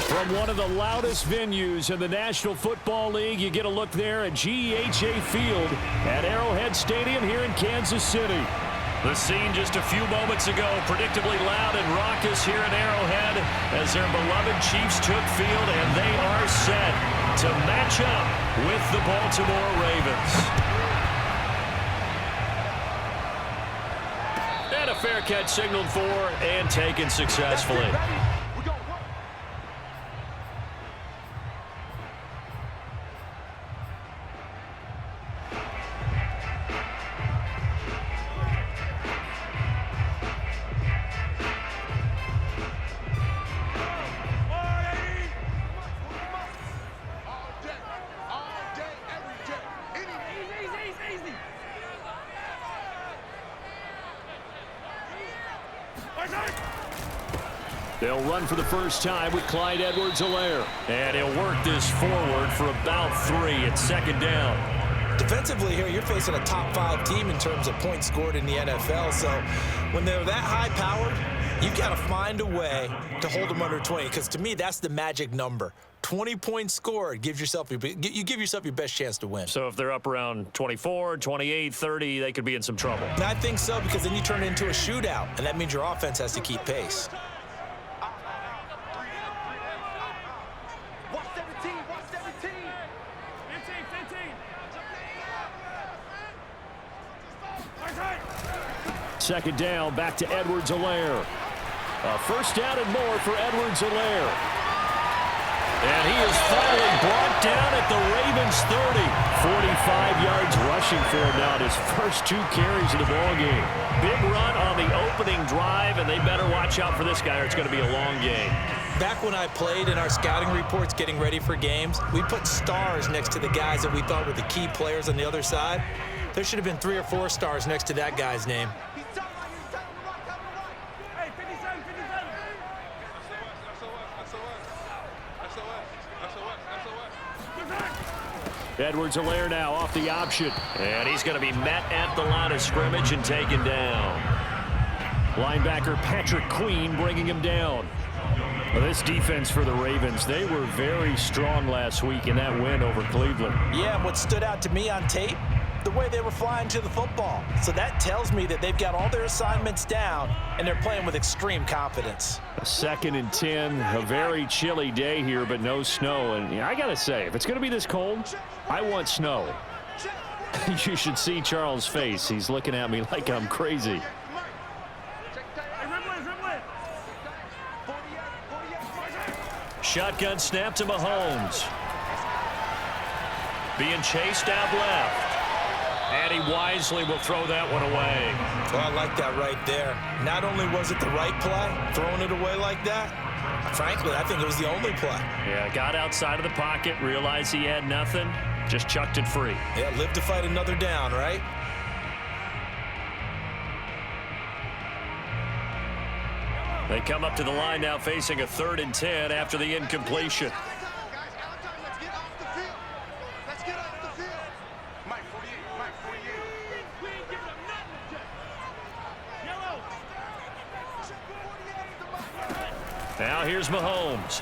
From one of the loudest venues in the National Football League, you get a look there at GEHA Field at Arrowhead Stadium here in Kansas City. The scene just a few moments ago, predictably loud and raucous here in Arrowhead as their beloved Chiefs took field, and they are set to match up with the Baltimore Ravens. And a fair catch signaled for and taken successfully. They'll run for the first time with Clyde Edwards-Helaire. And he'll work this forward for about 3 at second down. Defensively here, you're facing a top-5 team in terms of points scored in the NFL. So when they're that high-powered, you've got to find a way to hold them under 20. Because to me, that's the magic number. 20 points scored, you give yourself your best chance to win. So if they're up around 24, 28, 30, they could be in some trouble. And I think so, because then you turn it into a shootout, and that means your offense has to keep pace. Second down, back to Edwards-Helaire. A first down and more for Edwards-Helaire. And he is finally brought down at the Ravens 30. 45 yards rushing for him now in his first 2 carries of the ballgame. Big run on the opening drive, and they better watch out for this guy or it's going to be a long game. Back when I played in our scouting reports getting ready for games, we put stars next to the guys that we thought were the key players on the other side. There should have been 3 or 4 stars next to that guy's name. Edwards-Helaire now off the option. And he's going to be met at the line of scrimmage and taken down. Linebacker Patrick Queen bringing him down. Well, this defense for the Ravens, they were very strong last week in that win over Cleveland. Yeah, and what stood out to me on tape, the way they were flying to the football. So that tells me that they've got all their assignments down, and they're playing with extreme confidence. 2nd and 10, a very chilly day here, but no snow. And I got to say, if it's going to be this cold, I want snow. You should see Charles' face. He's looking at me like I'm crazy. Shotgun snap to Mahomes. Being chased out left. And he wisely will throw that one away. Well, I like that right there. Not only was it the right play, throwing it away like that, frankly, I think it was the only play. Yeah, got outside of the pocket, realized he had nothing, just chucked it free. Yeah, live to fight another down, right? They come up to the line now facing a 3rd and 10 after the incompletion. Now here's Mahomes.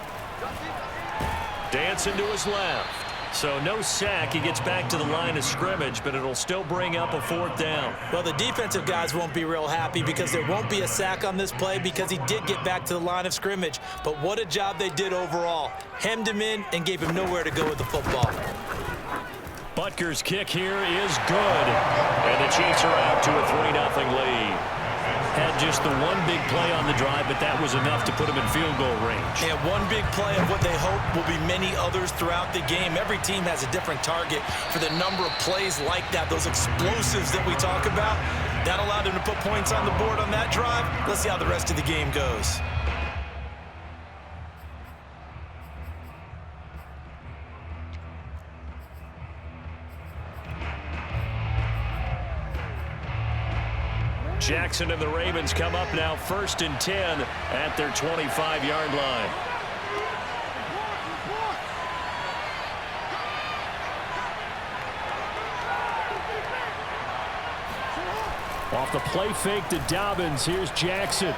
Dancing to his left. So no sack. He gets back to the line of scrimmage, but it'll still bring up a 4th down. Well, the defensive guys won't be real happy because there won't be a sack on this play because he did get back to the line of scrimmage. But what a job they did overall. Hemmed him in and gave him nowhere to go with the football. Butker's kick here is good. And the Chiefs are out to a 3-0 lead. Had just the one big play on the drive, but that was enough to put him in field goal range. And one big play of what they hope will be many others throughout the game. Every team has a different target for the number of plays like that, those explosives that we talk about. That allowed them to put points on the board on that drive. Let's see how the rest of the game goes. Jackson and the Ravens come up now 1st and 10 at their 25-yard line. Off the play fake to Dobbins, here's Jackson.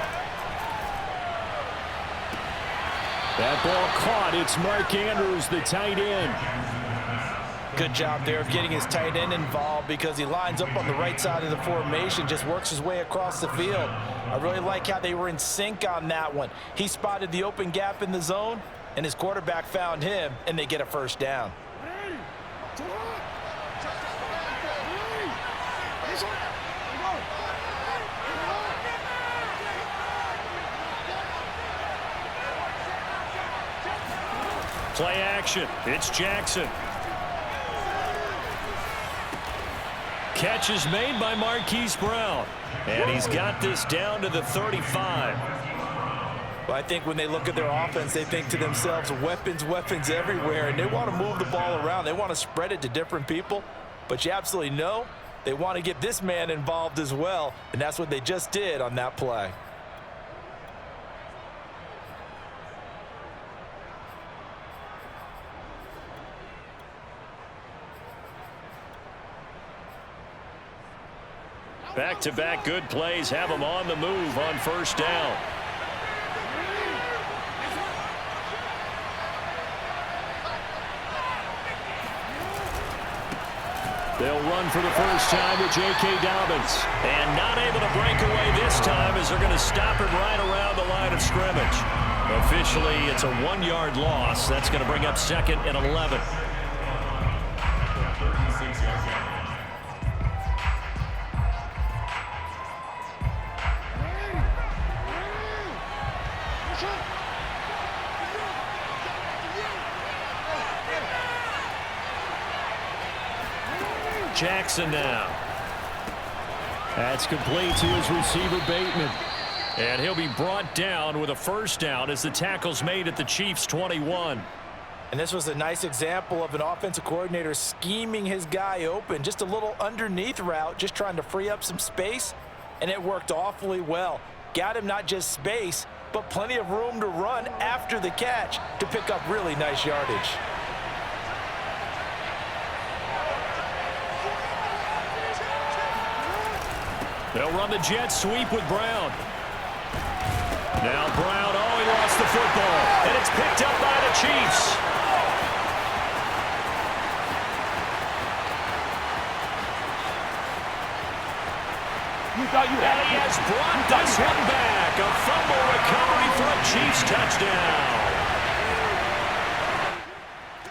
That ball caught. It's Mark Andrews, the tight end. Good job there of getting his tight end involved because he lines up on the right side of the formation, just works his way across the field. I really like how they were in sync on that one. He spotted the open gap in the zone, and his quarterback found him, and they get a first down. Play action. It's Jackson. Catch is made by Marquise Brown. And he's got this down to the 35. Well, I think when they look at their offense, they think to themselves, weapons, weapons everywhere. And they want to move the ball around. They want to spread it to different people. But you absolutely know they want to get this man involved as well. And that's what they just did on that play. Back-to-back good plays have him on the move on first down. They'll run for the first time with J.K. Dobbins. And not able to break away this time as they're going to stop it right around the line of scrimmage. Officially, it's a 1-yard loss. That's going to bring up 2nd and 11. Jackson now. That's complete to his receiver, Bateman. And he'll be brought down with a first down as the tackle's made at the Chiefs' 21. And this was a nice example of an offensive coordinator scheming his guy open. Just a little underneath route, just trying to free up some space. And it worked awfully well. Got him not just space, but plenty of room to run after the catch to pick up really nice yardage. They'll run the jet sweep with Brown. Now Brown, oh, he lost the football. And it's picked up by the Chiefs. And he has brought this one back. A fumble recovery for a Chiefs touchdown.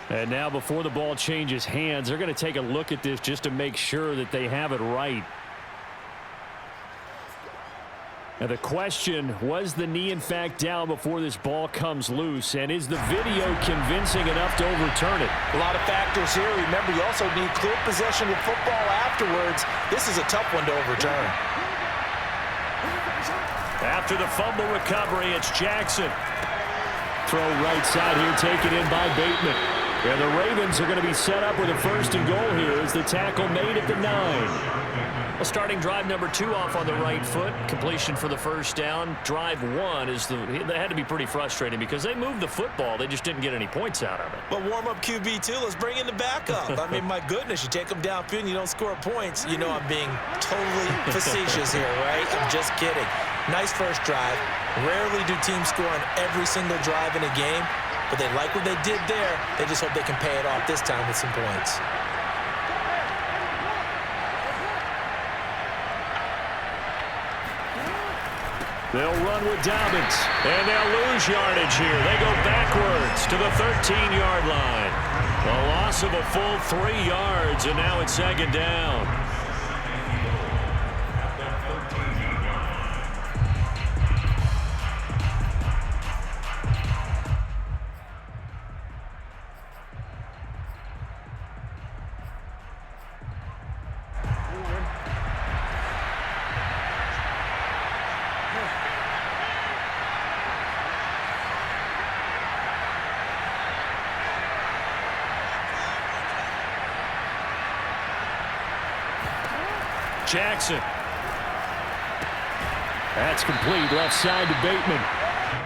And now before the ball changes hands, they're going to take a look at this just to make sure that they have it right. Now the question, was the knee in fact down before this ball comes loose? And is the video convincing enough to overturn it? A lot of factors here. Remember, you also need clear possession of football afterwards. This is a tough one to overturn. After the fumble recovery, it's Jackson. Throw right side here, taken in by Bateman. And the Ravens are going to be set up with a 1st and goal here as the tackle made at the 9. Well, starting drive number 2 off on the right foot. Completion for the first down. Drive 1 is they had to be pretty frustrating because they moved the football. They just didn't get any points out of it. But warm up QB too. Let's bring in the backup. I mean, my goodness, you take them downfield and you don't score points. You know I'm being totally facetious here, right? I'm just kidding. Nice first drive. Rarely do teams score on every single drive in a game, but they like what they did there. They just hope they can pay it off this time with some points. They'll run with Dobbins, and they'll lose yardage here. They go backwards to the 13-yard line. A loss of a full 3 yards, and now it's 2nd down. Jackson. That's complete, left side to Bateman.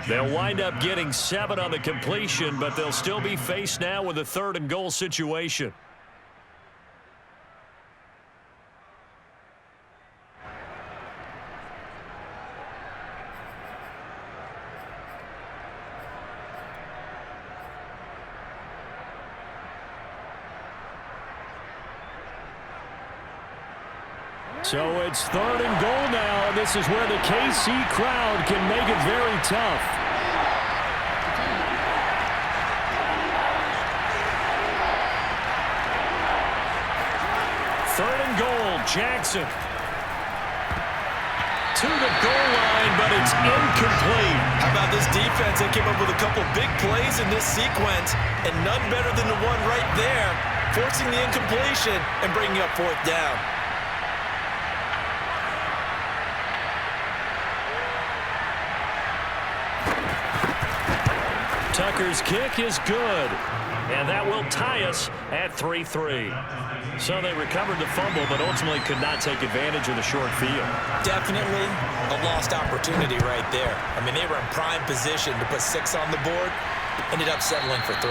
They'll wind up getting 7 on the completion, but they'll still be faced now with a 3rd and goal situation. So it's 3rd and goal now, and this is where the KC crowd can make it very tough. Third and goal, Jackson. To the goal line, but it's incomplete. How about this defense? They came up with a couple big plays in this sequence, and none better than the one right there, forcing the incompletion and bringing up 4th down. Tucker's kick is good, and that will tie us at 3-3. So they recovered the fumble, but ultimately could not take advantage of the short field. Definitely a lost opportunity right there. I mean, they were in prime position to put 6 on the board, ended up settling for 3.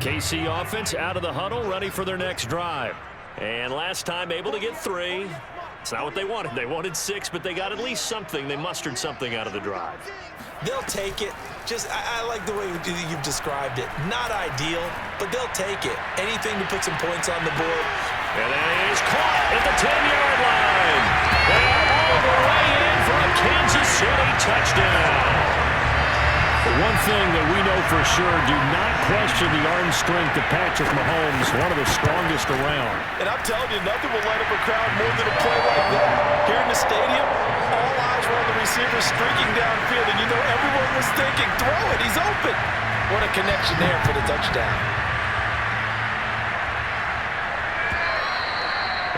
KC offense out of the huddle, ready for their next drive. And last time able to get 3. It's not what they wanted. They wanted 6, but they got at least something. They mustered something out of the drive. They'll take it. I like the way you've described it. Not ideal, but they'll take it. Anything to put some points on the board. And that is caught at the 10-yard line. And all the way in for a Kansas City touchdown. One thing that we know for sure, do not question the arm strength of Patrick Mahomes, one of the strongest around. And I'm telling you, nothing will light up a crowd more than a play like that. Here in the stadium, all eyes were on the receiver streaking downfield, and you know everyone was thinking, throw it, he's open. What a connection there for the touchdown.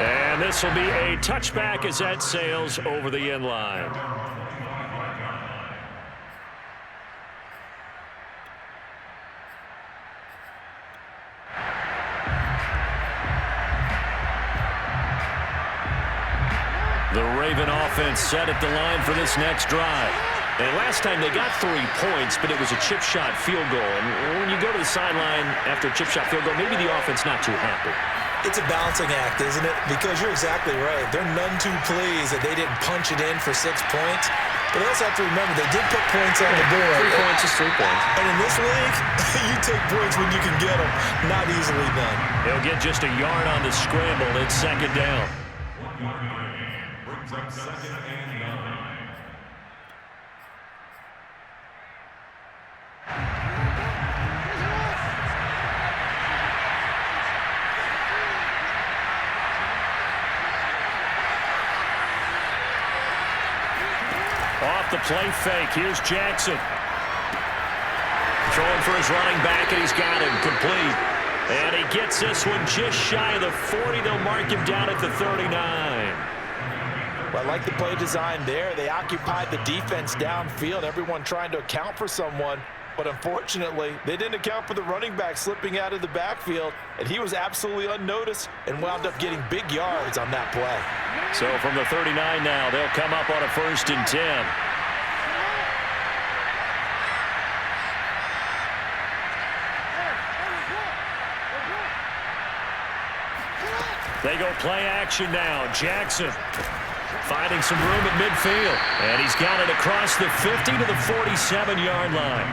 And this will be a touchback as that sails over the end line. The Raven offense set at the line for this next drive. And last time they got 3 points, but it was a chip shot field goal. And when you go to the sideline after a chip shot field goal, maybe the offense not too happy. It's a balancing act, isn't it? Because you're exactly right. They're none too pleased that they didn't punch it in for 6 points. But they also have to remember they did put points on the board. 3 points is 3 points. And in this league, you take points when you can get them. Not easily done. They'll get just a yard on the scramble. It's 2nd down. Off the play fake, here's Jackson. Throwing for his running back, and he's got him complete. And he gets this one just shy of the 40. They'll mark him down at the 39. Well, I like the play design there. They occupied the defense downfield, everyone trying to account for someone. But unfortunately, they didn't account for the running back slipping out of the backfield, and he was absolutely unnoticed and wound up getting big yards on that play. So from the 39 now, they'll come up on a 1st and 10. They go play action now. Jackson finding some room at midfield. And he's got it across the 50 to the 47-yard line.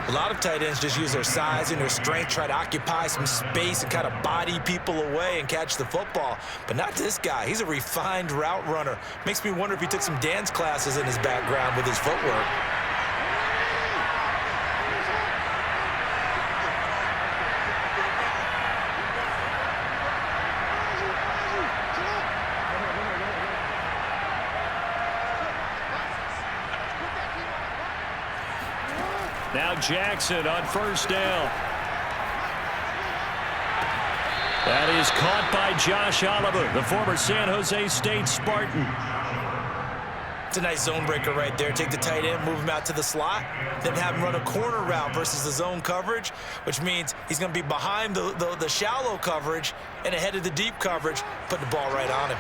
A lot of tight ends just use their size and their strength, try to occupy some space and kind of body people away and catch the football. But not this guy. He's a refined route runner. Makes me wonder if he took some dance classes in his background with his footwork. Now Jackson on 1st down. That is caught by Josh Oliver, the former San Jose State Spartan. It's a nice zone breaker right there. Take the tight end, move him out to the slot, then have him run a corner route versus the zone coverage, which means he's going to be behind the shallow coverage and ahead of the deep coverage, putting the ball right on him.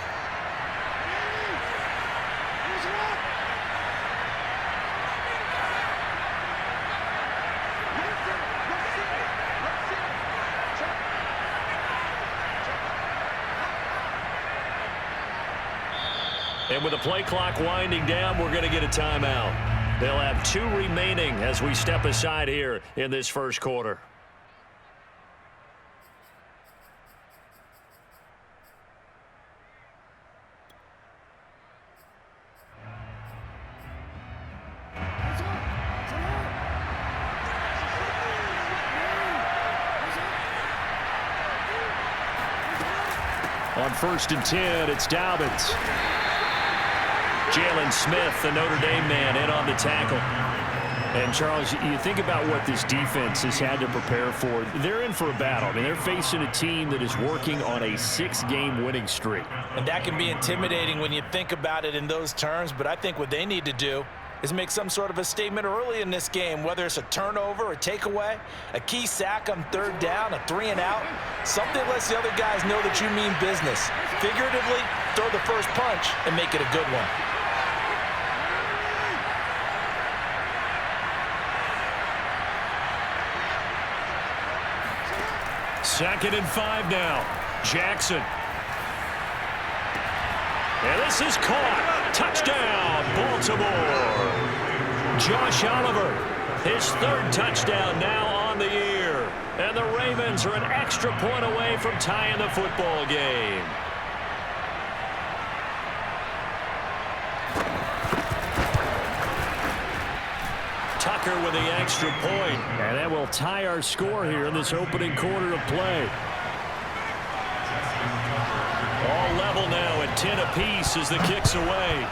And with the play clock winding down, we're going to get a timeout. They'll have 2 remaining as we step aside here in this first quarter. On 1st and 10, it's Dobbins. Jalen Smith, the Notre Dame man, in on the tackle. And, Charles, you think about what this defense has had to prepare for. They're in for a battle. I mean, they're facing a team that is working on a 6-game winning streak. And that can be intimidating when you think about it in those terms, but I think what they need to do is make some sort of a statement early in this game, whether it's a turnover, a takeaway, a key sack on 3rd down, a 3-and-out. Something lets the other guys know that you mean business. Figuratively, throw the first punch and make it a good one. Second and 5 now. Jackson. And this is caught. Touchdown, Baltimore. Josh Oliver, his 3rd touchdown now on the year. And the Ravens are an extra point away from tying the football game. Tucker with the extra point. And that will tie our score here in this opening quarter of play. All level now at 10 apiece as the kick's away.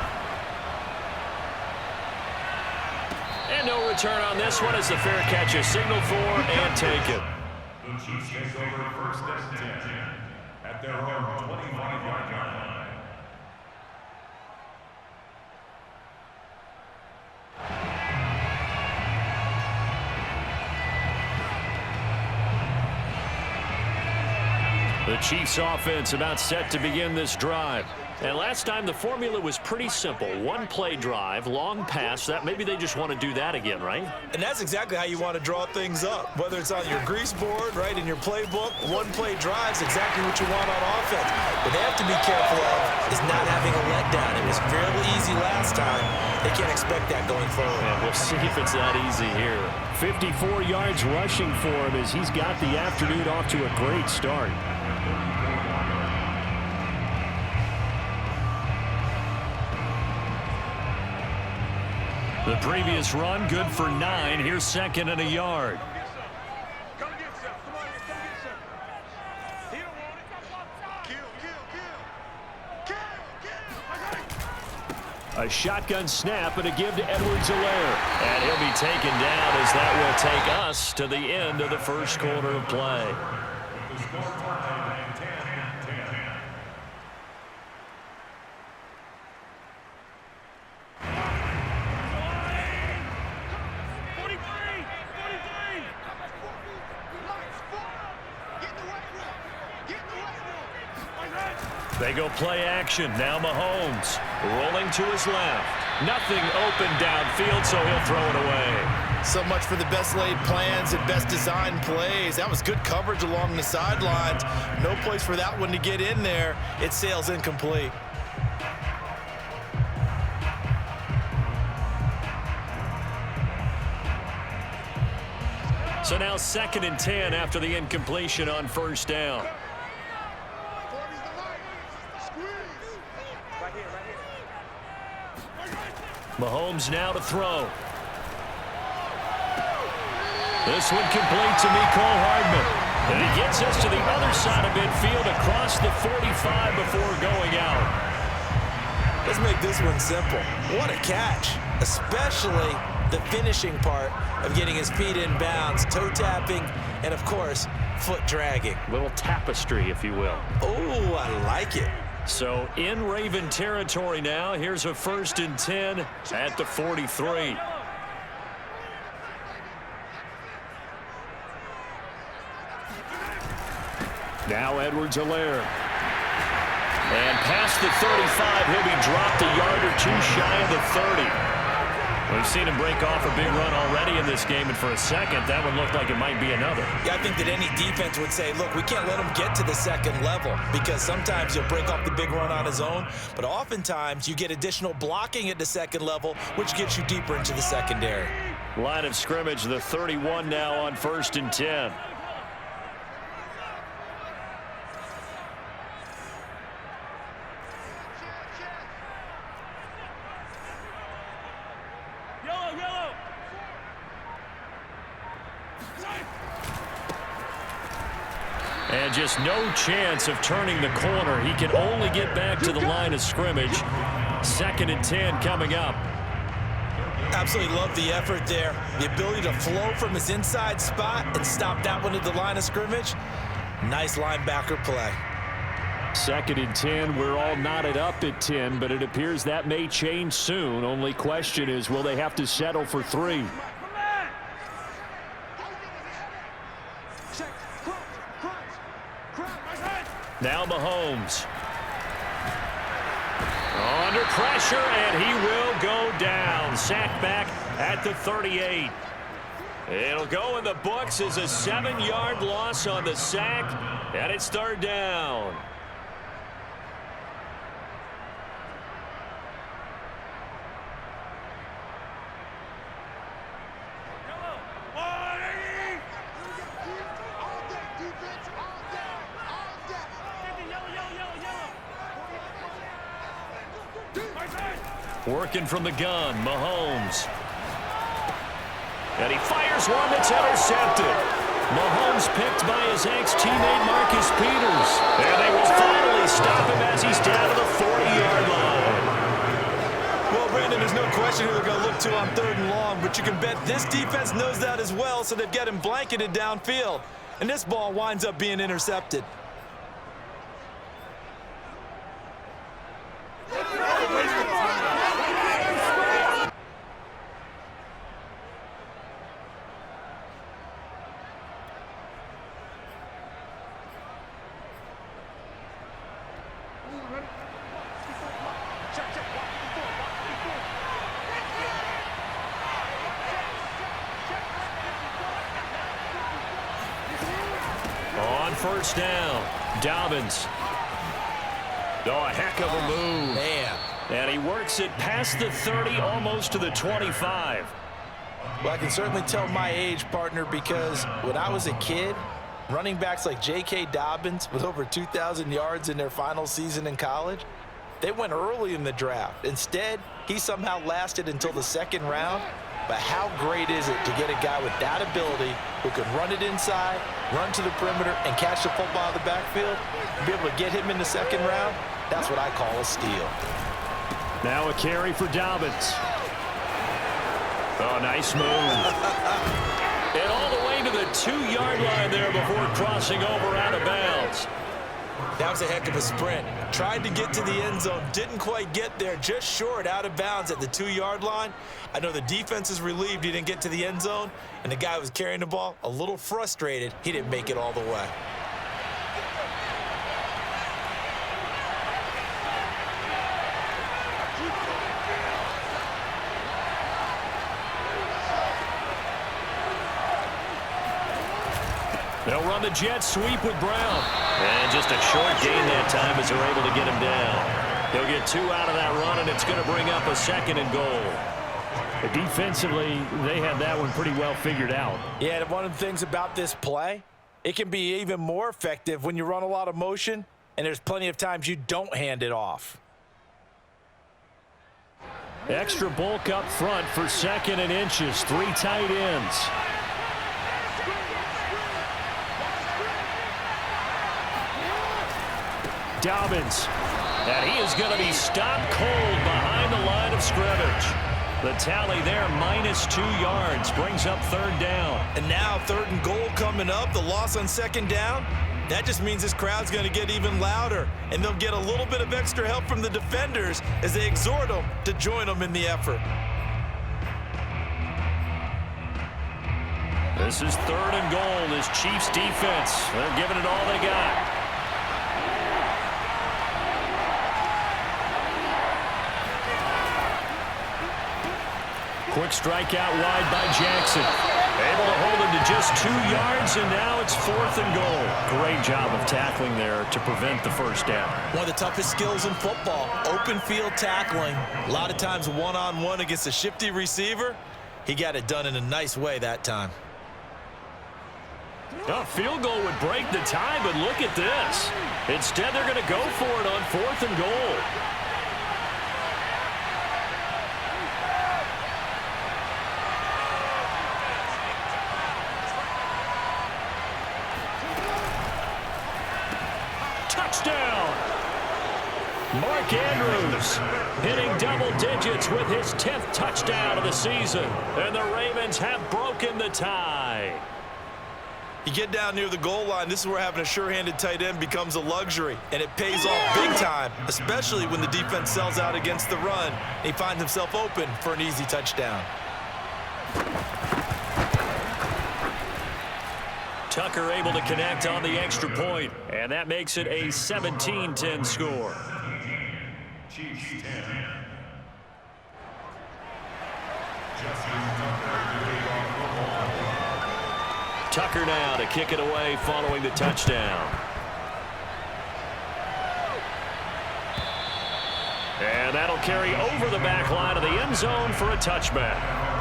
And no return on this one as the fair catch is signaled for and taken. The Chiefs take over 1st and 10 at their own 25-yard line. The Chiefs offense about set to begin this drive. And last time the formula was pretty simple. 1-play drive, long pass. That maybe they just want to do that again, right? And that's exactly how you want to draw things up. Whether it's on your grease board, right, in your playbook, 1-play drive's exactly what you want on offense. What they have to be careful of is not having a letdown. It was fairly easy last time. They can't expect that going forward. And we'll see if it's that easy here. 54 yards rushing for him as he's got the afternoon off to a great start. The previous run, good for 9. Here's 2nd and a yard. A shotgun snap and a give to Edwards-Helaire. And he'll be taken down as that will take us to the end of the first quarter of play. They go play action. Now Mahomes rolling to his left. Nothing open downfield, so he'll throw it away. So much for the best laid plans and best designed plays. That was good coverage along the sidelines. No place for that one to get in there. It sails incomplete. So now 2nd and 10 after the incompletion on 1st down. Mahomes now to throw. This one complete to Mecole Hardman. And he gets us to the other side of midfield across the 45 before going out. Let's make this one simple. What a catch, especially the finishing part of getting his feet in bounds, toe tapping, and of course, foot dragging. Little tapestry, if you will. Oh, I like it. So in Raven territory now. Here's a 1st and 10 at the 43. Now Edwards-Helaire. And past the 35, he'll be dropped a yard or two shy of the 30. We've seen him break off a big run already in this game, and for a second, that one looked like it might be another. Yeah, I think that any defense would say, look, we can't let him get to the second level, because sometimes he'll break off the big run on his own, but oftentimes you get additional blocking at the second level, which gets you deeper into the secondary. Line of scrimmage, the 31 now on 1st and 10. And just no chance of turning the corner. He can only get back to the line of scrimmage. 2nd and 10 coming up. Absolutely love the effort there. The ability to flow from his inside spot and stop that one at the line of scrimmage. Nice linebacker play. 2nd and 10. We're all knotted up at 10, but it appears that may change soon. Only question is, will they have to settle for 3? Now Mahomes. Under pressure, and he will go down. Sacked back at the 38. It'll go in the books as a 7-yard loss on the sack, and it's 3rd down. Working from the gun, Mahomes. And he fires one that's intercepted. Mahomes picked by his ex-teammate Marcus Peters. And they will finally stop him as he's down to the 40-yard line. Well, Brandon, there's no question who they're going to look to on 3rd and long, but you can bet this defense knows that as well, so they've got him blanketed downfield. And this ball winds up being intercepted. On 1st down, Dobbins. Oh, a heck of a move. Man. And he works it past the 30, almost to the 25. Well, I can certainly tell my age, partner, because when I was a kid, running backs like J.K. Dobbins with over 2,000 yards in their final season in college, they went early in the draft. Instead, he somehow lasted until the 2nd round. But how great is it to get a guy with that ability who can run it inside, run to the perimeter, and catch the football out of the backfield? Be able to get him in the 2nd round, that's what I call a steal. Now a carry for Dobbins. Oh, nice move. And all the way to the 2-yard line there before crossing over out of bounds. That was a heck of a sprint. Tried to get to the end zone, didn't quite get there, just short, out of bounds at the 2-yard line. I know the defense is relieved he didn't get to the end zone, and the guy who was carrying the ball, a little frustrated, he didn't make it all the way. They'll run the jet sweep with Brown. And just a short gain that time as they're able to get him down. He'll get 2 out of that run, and it's going to bring up a 2nd and goal. Defensively, they had that one pretty well figured out. Yeah, and one of the things about this play, it can be even more effective when you run a lot of motion, and there's plenty of times you don't hand it off. Extra bulk up front for 2nd and inches. 3 tight ends. Dobbins. And he is going to be stopped cold behind the line of scrimmage. The tally there, -2 yards, brings up 3rd down. And now 3rd and goal coming up, the loss on 2nd down. That just means this crowd's going to get even louder, and they'll get a little bit of extra help from the defenders as they exhort them to join them in the effort. This is 3rd and goal. This Chiefs defense, they're giving it all they got. Quick strikeout wide by Jackson. Able to hold him to just 2 yards, and now it's 4th and goal. Great job of tackling there to prevent the first down. One of the toughest skills in football, open field tackling. A lot of times one-on-one against a shifty receiver. He got it done in a nice way that time. A field goal would break the tie, but look at this. Instead, they're going to go for it on 4th and goal. Touchdown! Mark Andrews hitting double digits with his 10th touchdown of the season. And the Ravens have broken the tie. You get down near the goal line, this is where having a sure-handed tight end becomes a luxury, and it pays off big time, especially when the defense sells out against the run. He finds himself open for an easy touchdown. Tucker able to connect on the extra point, and that makes it a 17-10 score. Chiefs 10. Tucker now to kick it away following the touchdown. And that'll carry over the back line of the end zone for a touchback.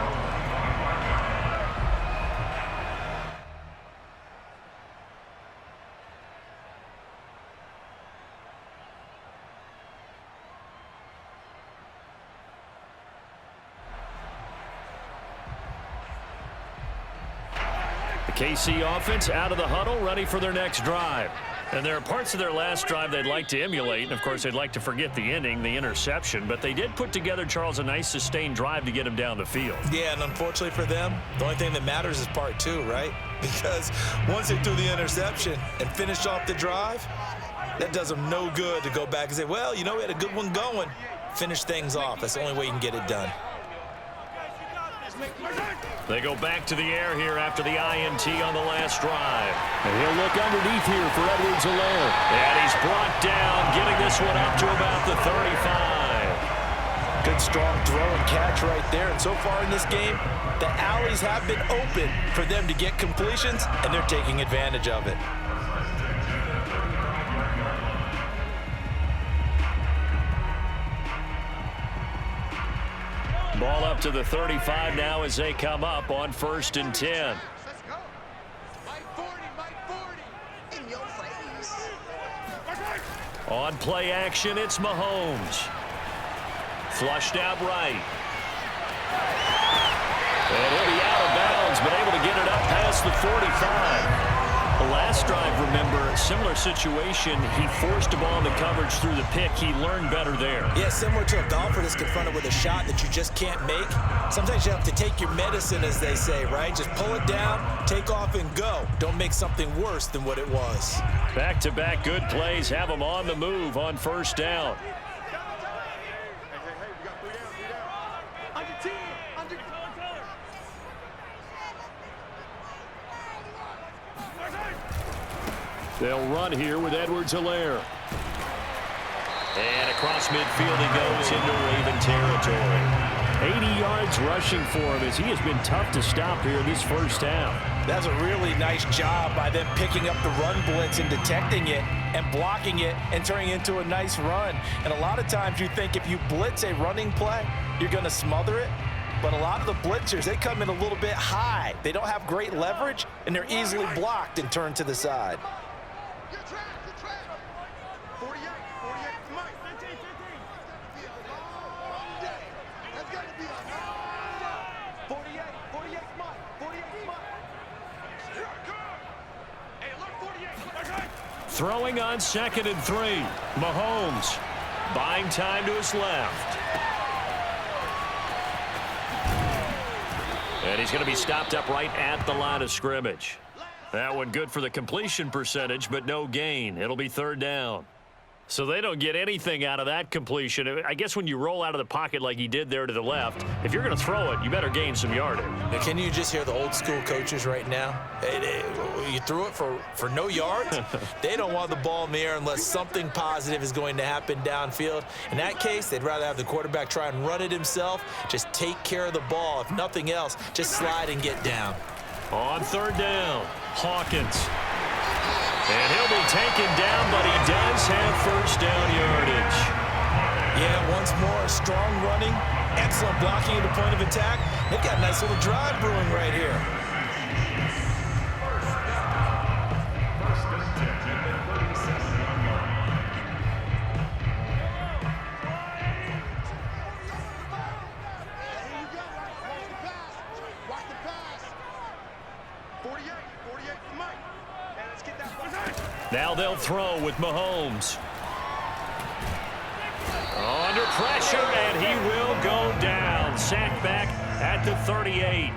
KC offense out of the huddle, ready for their next drive. And there are parts of their last drive they'd like to emulate. And, of course, they'd like to forget the ending, the interception. But they did put together, Charles, a nice sustained drive to get him down the field. Yeah, and unfortunately for them, the only thing that matters is part 2, right? Because once they threw the interception and finished off the drive, that does them no good to go back and say, well, you know, we had a good one going. Finish things off. That's the only way you can get it done. They go back to the air here after the INT on the last drive. And he'll look underneath here for Edwards-Helaire. And he's brought down, getting this one up to about the 35. Good strong throw and catch right there. And so far in this game, the alleys have been open for them to get completions, and they're taking advantage of it. Ball up to the 35 now as they come up on 1st and 10. Let's go. Mike 40, Mike 40. In your face. On play action, it's Mahomes. Flushed out right. And he'll be out of bounds, but able to get it up past the 45. The last drive, remember, similar situation. He forced a ball into coverage through the pick. He learned better there. Yeah, similar to a golfer that's confronted with a shot that you just can't make. Sometimes you have to take your medicine, as they say, right? Just pull it down, take off, and go. Don't make something worse than what it was. Back-to-back good plays have him on the move on 1st down. They'll run here with Edwards-Helaire. And across midfield he goes into Raven territory. 80 yards rushing for him as he has been tough to stop here in this first half. That's a really nice job by them picking up the run blitz and detecting it and blocking it and turning it into a nice run. And a lot of times you think if you blitz a running play, you're going to smother it. But a lot of the blitzers, they come in a little bit high. They don't have great leverage, and they're easily blocked and turned to the side. 48, Mike. 15. Be a long day. That's got to be a long day. 48, Mike. 48, Mike. Here I come. Hey, look, 48. Throwing on 2nd and 3. Mahomes buying time to his left. And he's going to be stopped up right at the line of scrimmage. That one good for the completion percentage, but no gain. It'll be 3rd down. So they don't get anything out of that completion. I guess when you roll out of the pocket like he did there to the left, if you're going to throw it, you better gain some yardage. Now, can you just hear the old school coaches right now? You threw it for no yards? They don't want the ball in the air unless something positive is going to happen downfield. In that case, they'd rather have the quarterback try and run it himself, just take care of the ball. If nothing else, just slide and get down. On third down, Hawkins. And he'll be taken down, but he does have first down yardage. Yeah, once more, strong running, excellent blocking at the point of attack. They've got a nice little drive brewing right here. Watch the pass. 48 for Mike. And let's get that one. Now they'll throw with Mahomes. Under pressure, and he will go down. Sacked back at the 38.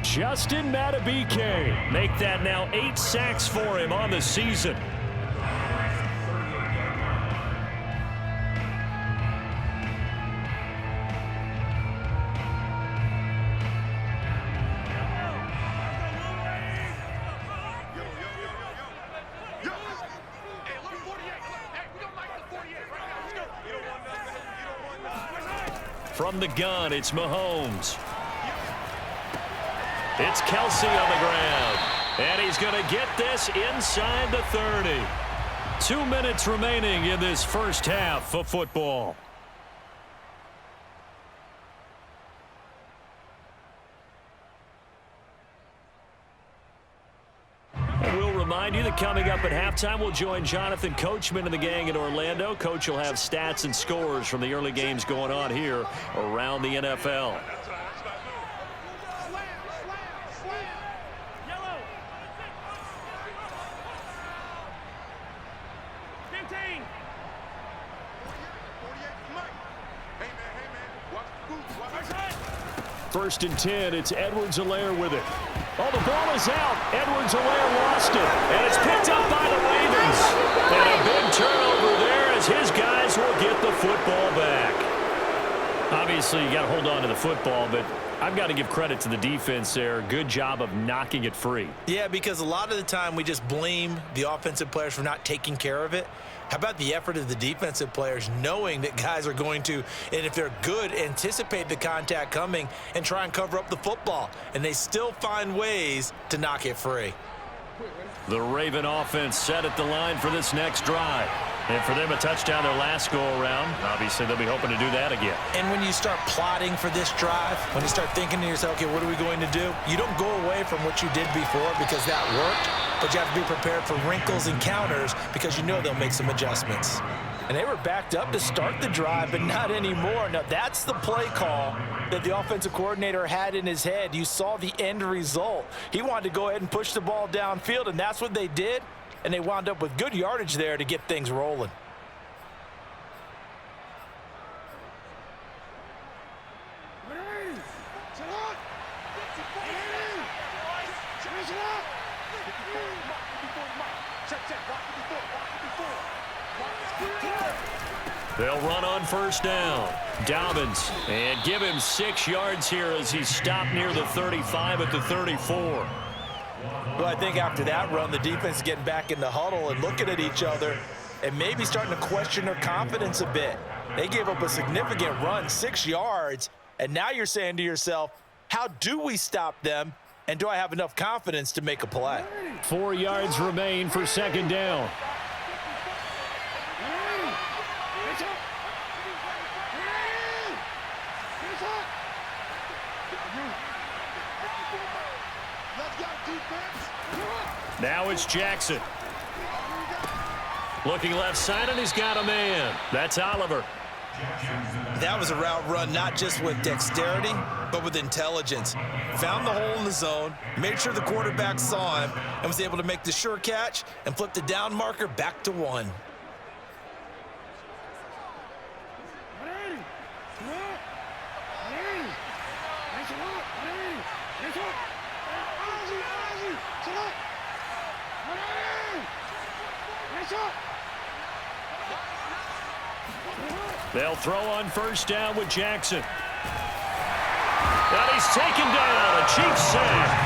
Justin Madubuike. Make that now 8 sacks for him on the season. From the gun, it's Mahomes. It's Kelsey on the ground. And he's going to get this inside the 30. 2 minutes remaining in this first half of football. We'll remind you that coming up at halftime, we'll join Jonathan Coachman and the gang in Orlando. Coach will have stats and scores from the early games going on here around the NFL. First and 10, it's Edwards-Helaire with it. Oh, the ball is out. Edwards-Helaire lost it, and it's picked up by the Ravens. And a big turnover there as his guys will get the football back. Obviously, you got to hold on to the football, but I've got to give credit to the defense there. Good job of knocking it free. Yeah, because a lot of the time we just blame the offensive players for not taking care of it. How about the effort of the defensive players knowing that guys are going to, and if they're good, anticipate the contact coming and try and cover up the football. And they still find ways to knock it free. The Raven offense set at the line for this next drive. And for them, a touchdown their last go-around. Obviously, they'll be hoping to do that again. And when you start plotting for this drive, when you start thinking to yourself, okay, what are we going to do? You don't go away from what you did before because that worked, but you have to be prepared for wrinkles and counters because you know they'll make some adjustments. And they were backed up to start the drive, but not anymore. Now, that's the play call that the offensive coordinator had in his head. You saw the end result. He wanted to go ahead and push the ball downfield, and that's what they did. And they wound up with good yardage there to get things rolling. They'll run on first down. Dobbins, and give him 6 yards here as he's stopped near the 35 at the 34. Well, I think after that run, the defense is getting back in the huddle and looking at each other and maybe starting to question their confidence a bit. They gave up a significant run, 6 yards, and now you're saying to yourself, how do we stop them, and do I have enough confidence to make a play? 4 yards remain for second down. Now it's Jackson. Looking left side, and he's got a man. That's Oliver. That was a route run not just with dexterity, but with intelligence. Found the hole in the zone, made sure the quarterback saw him, and was able to make the sure catch and flip the down marker back to 1. They'll throw on first down with Jackson. And he's taken down. A Chiefs sack.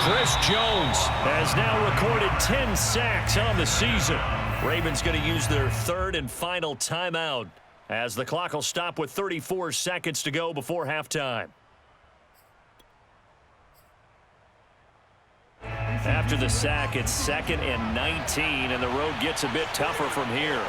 Chris Jones has now recorded 10 sacks on the season. Ravens going to use their third and final timeout as the clock will stop with 34 seconds to go before halftime. After the sack, it's 2nd and 19, and the road gets a bit tougher from here.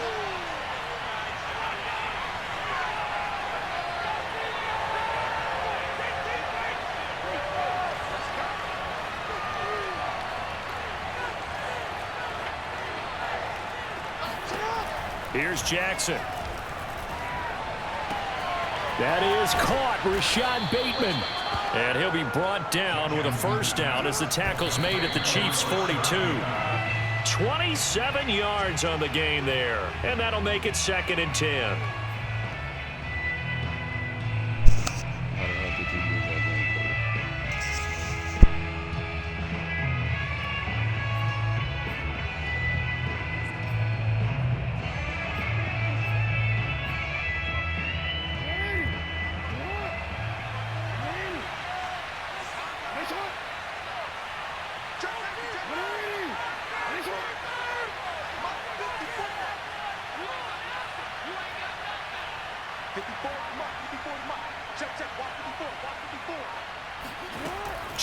Here's Jackson. That is caught, Rashad Bateman. And he'll be brought down with a first down as the tackle's made at the Chiefs' 42. 27 yards on the game there. And that'll make it 2nd and 10.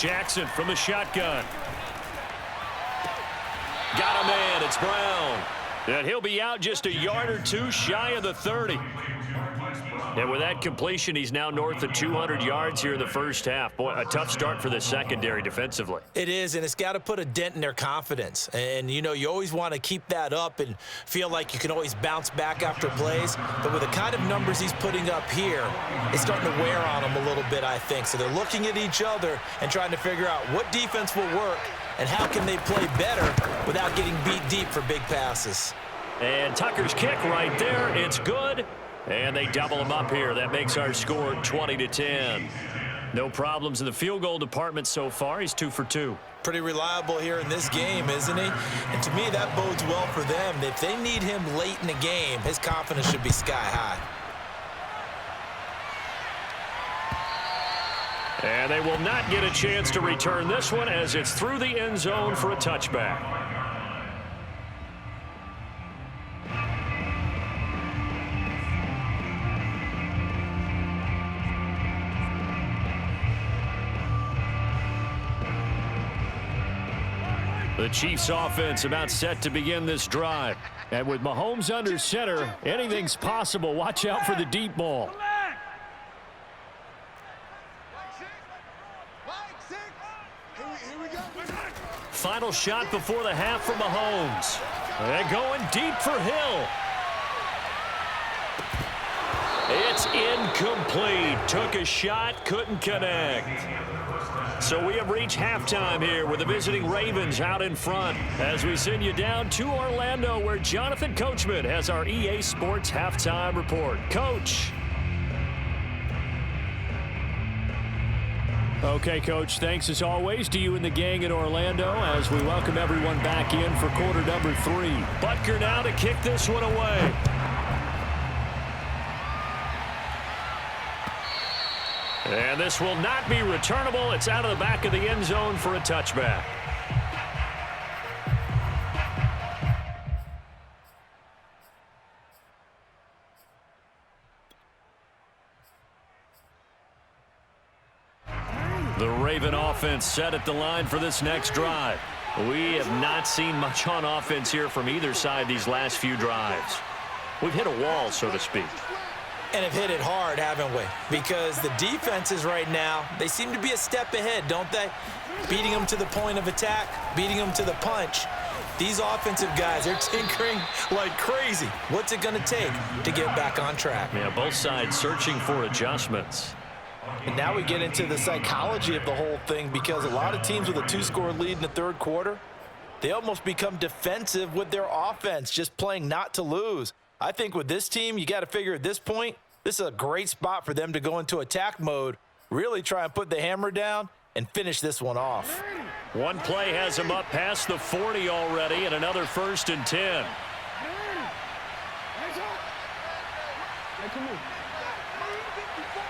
Jackson from the shotgun. Got a man. It's Brown. And he'll be out just a yard or two shy of the 30. And with that completion, he's now north of 200 yards here in the first half. Boy, a tough start for the secondary defensively. It is, and it's got to put a dent in their confidence. And, you know, you always want to keep that up and feel like you can always bounce back after plays. But with the kind of numbers he's putting up here, it's starting to wear on them a little bit, I think. So they're looking at each other and trying to figure out what defense will work and how can they play better without getting beat deep for big passes. And Tucker's kick right there. It's good. And they double him up here. That makes our score 20-10. No problems in the field goal department so far. He's 2 for 2. Pretty reliable here in this game, isn't he? And to me, that bodes well for them. If they need him late in the game, his confidence should be sky high. And they will not get a chance to return this one as it's through the end zone for a touchback. The Chiefs offense about set to begin this drive. And with Mahomes under center, anything's possible. Watch out for the deep ball. Final shot before the half for Mahomes. They're going deep for Hill. It's incomplete. Took a shot, couldn't connect. So we have reached halftime here with the visiting Ravens out in front as we send you down to Orlando where Jonathan Coachman has our EA Sports halftime report. Coach. Okay, Coach, thanks as always to you and the gang in Orlando as we welcome everyone back in for quarter number 3. Butker now to kick this one away. And this will not be returnable. It's out of the back of the end zone for a touchback. The Raven offense set at the line for this next drive. We have not seen much on offense here from either side these last few drives. We've hit a wall, so to speak. And have hit it hard, haven't we? Because the defenses right now, they seem to be a step ahead, don't they? Beating them to the point of attack, beating them to the punch. These offensive guys, they're tinkering like crazy. What's it going to take to get back on track? Yeah, both sides searching for adjustments. And now we get into the psychology of the whole thing because a lot of teams with a 2-score lead in the third quarter, they almost become defensive with their offense, just playing not to lose. I think with this team, you got to figure at this point, this is a great spot for them to go into attack mode, really try and put the hammer down and finish this one off. One play has him up past the 40 already and another 1st and 10. come on. 54.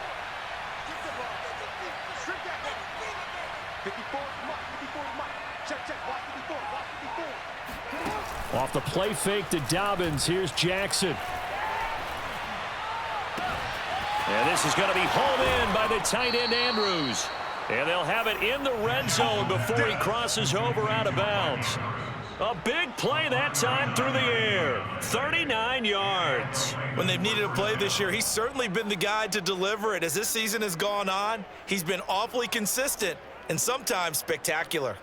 Get the ball. Strip that ball. 54 is Mike. 54 is Mike. Check. Watch 54. Watch 54. Off the play fake to Dobbins. Here's Jackson. And this is going to be hauled in by the tight end Andrews. And they'll have it in the red zone before he crosses over out of bounds. A big play that time through the air. 39 yards. When they've needed a play this year, he's certainly been the guy to deliver it. As this season has gone on, he's been awfully consistent and sometimes spectacular.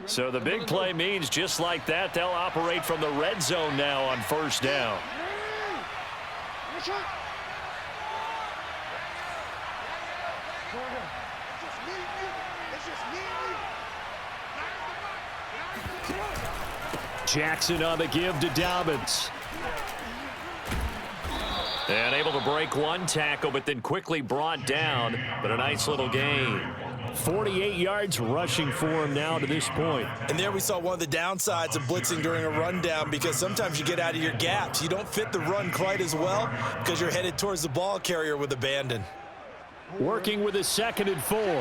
So the big play means just like that, they'll operate from the red zone now on first down. Jackson on the give to Dobbins. And able to break one tackle, but then quickly brought down. But a nice little gain. 48 yards rushing for him now to this point. And there we saw one of the downsides of blitzing during a rundown, because sometimes you get out of your gaps. You don't fit the run quite as well because you're headed towards the ball carrier with abandon. Working with a 2nd and 4. Let's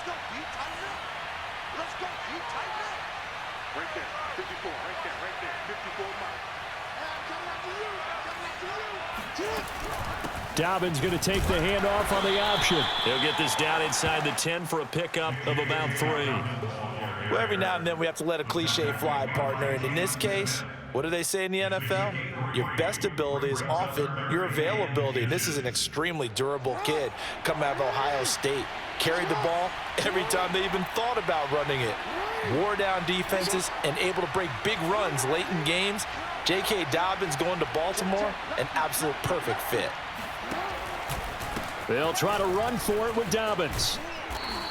go, D. Tighten up. Let's go, D. Tighten up. Right there. 54. Right there. 54 Mike. Coming out to you. Dobbins going to take the handoff on the option. He'll get this down inside the 10 for a pickup of about 3. Well, every now and then we have to let a cliche fly, partner. And in this case, what do they say in the NFL? Your best ability is often your availability. And this is an extremely durable kid coming out of Ohio State. Carried the ball every time they even thought about running it. Wore down defenses and able to break big runs late in games. J.K. Dobbins going to Baltimore, an absolute perfect fit. They'll try to run for it with Dobbins.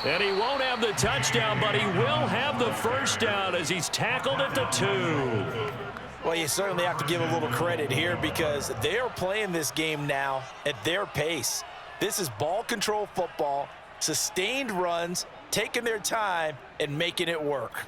And he won't have the touchdown, but he will have the first down as he's tackled at the 2. Well, you certainly have to give a little credit here because they are playing this game now at their pace. This is ball control football, sustained runs, taking their time, and making it work.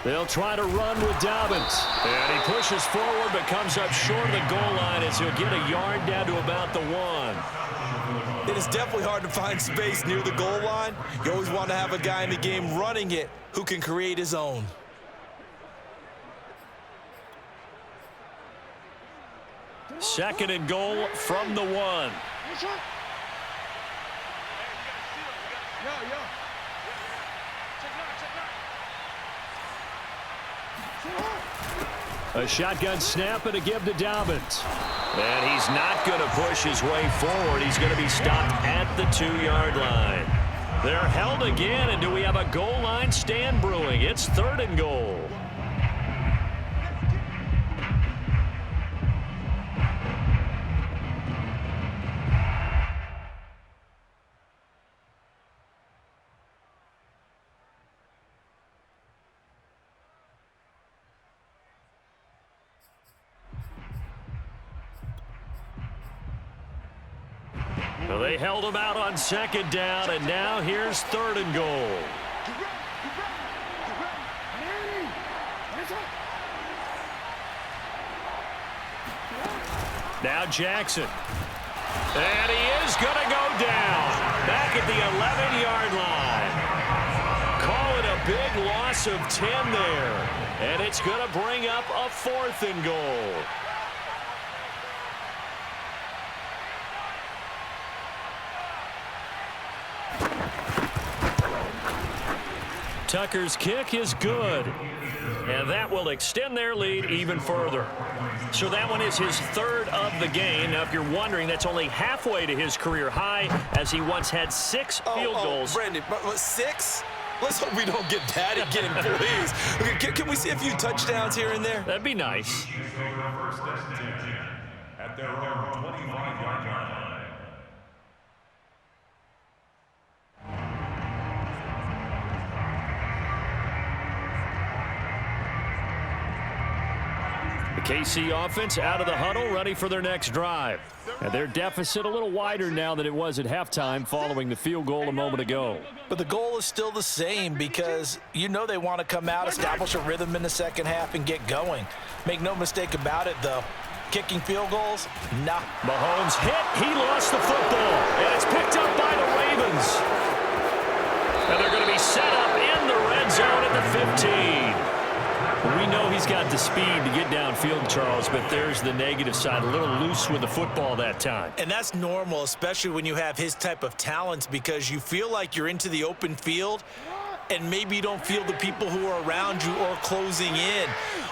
They'll try to run with Dobbins. And he pushes forward but comes up short of the goal line as he'll get a yard down to about the 1. It is definitely hard to find space near the goal line. You always want to have a guy in the game running it who can create his own. Second and goal from the 1. A shotgun snap and a give to Dobbins. And he's not going to push his way forward. He's going to be stopped at the 2-yard line. They're held again, and do we have a goal line stand brewing? It's 3rd and goal. Well, they held him out on 2nd down, and now here's 3rd and goal. Now Jackson. And he is going to go down back at the 11-yard line. Call it a big loss of 10 there. And it's going to bring up a 4th and goal. Tucker's kick is good. And that will extend their lead even further. So that one is his 3rd of the game. Now, if you're wondering, that's only halfway to his career high, as he once had 6 field goals. Brandon, 6? Let's hope we don't get that again, please. Okay, can we see a few touchdowns here and there? That'd be nice. First and 10 at their own 25-yard line. KC offense out of the huddle, ready for their next drive. And their deficit a little wider now than it was at halftime following the field goal a moment ago. But the goal is still the same because you know they want to come out, establish a rhythm in the second half, and get going. Make no mistake about it, though. Kicking field goals? Nah. Mahomes hit. He lost the football. And it's picked up by the Ravens. And they're going to be set up in the red zone at the 15. We know he's got the speed to get downfield, Charles, but there's the negative side. A little loose with the football that time. And that's normal, especially when you have his type of talents, because you feel like you're into the open field and maybe you don't feel the people who are around you or closing in.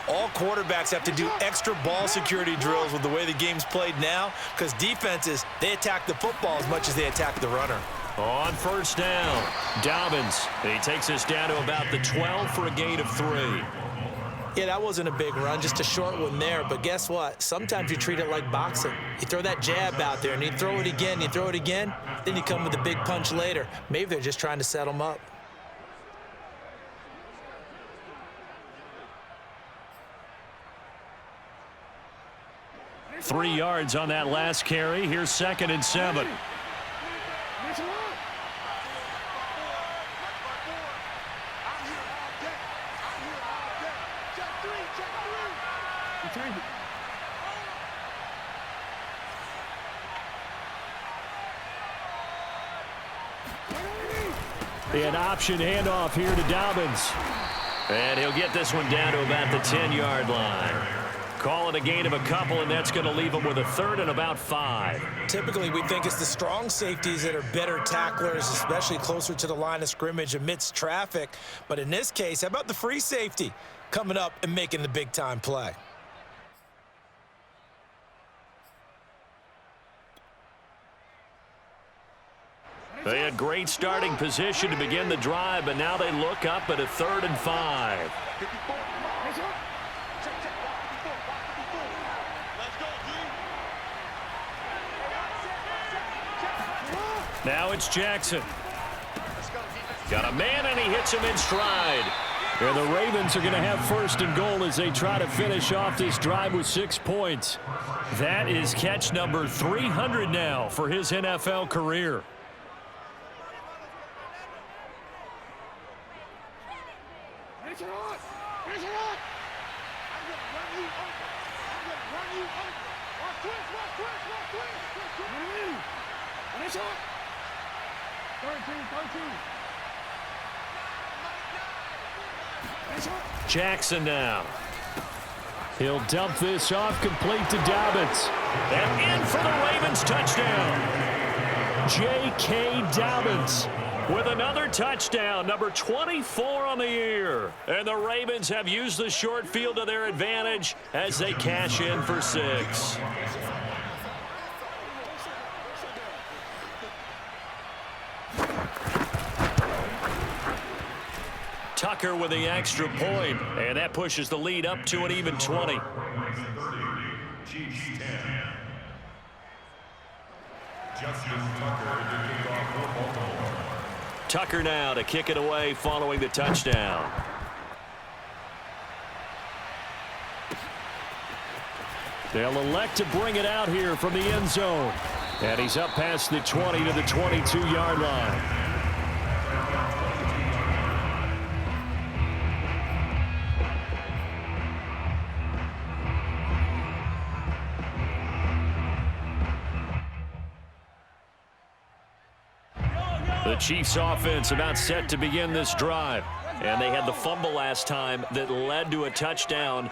All quarterbacks have to do extra ball security drills with the way the game's played now, because defenses, they attack the football as much as they attack the runner. On first down, Dobbins. He takes us down to about the 12 for a gain of 3. Yeah, that wasn't a big run, just a short one there. But guess what? Sometimes you treat it like boxing. You throw that jab out there, and you throw it again, then you come with a big punch later. Maybe they're just trying to set them up. Three yards on that last carry. Here's 2nd and 7. An option handoff here to Dobbins. And he'll get this one down to about the 10-yard line. Call it a gain of a couple, and that's going to leave him with a 3rd and about 5. Typically, we think it's the strong safeties that are better tacklers, especially closer to the line of scrimmage amidst traffic. But in this case, how about the free safety coming up and making the big-time play? They had great starting position to begin the drive, but now they look up at a 3rd and 5. Now it's Jackson. Got a man, and he hits him in stride. And the Ravens are going to have 1st and goal as they try to finish off this drive with 6 points. That is catch number 300 now for his NFL career. Jackson now. He'll dump this off, complete to Dobbins. And in for the Ravens touchdown. J.K. Dobbins with another touchdown, number 24 on the year. And the Ravens have used the short field to their advantage as they cash in for 6. Tucker with the extra point, and that pushes the lead up to an even 20. Tucker now to kick it away following the touchdown. They'll elect to bring it out here from the end zone. And he's up past the 20 to the 22-yard line. The Chiefs offense about set to begin this drive. And they had the fumble last time that led to a touchdown.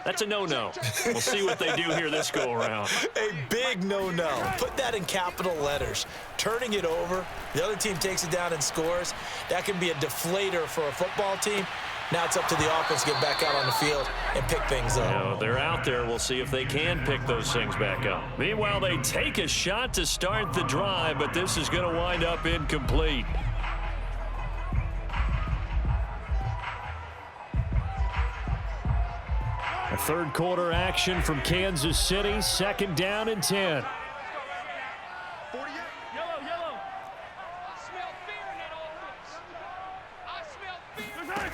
That's a no-no. We'll see what they do here this go-around. A big no-no. Put that in capital letters. Turning it over, the other team takes it down and scores. That can be a deflator for a football team. Now it's up to the offense to get back out on the field and pick things up. You know, they're out there. We'll see if they can pick those things back up. Meanwhile, they take a shot to start the drive, but this is going to wind up incomplete. A third quarter action from Kansas City. 2nd down and 10. 48. Yellow. I smell fear in that offense. I smell fear.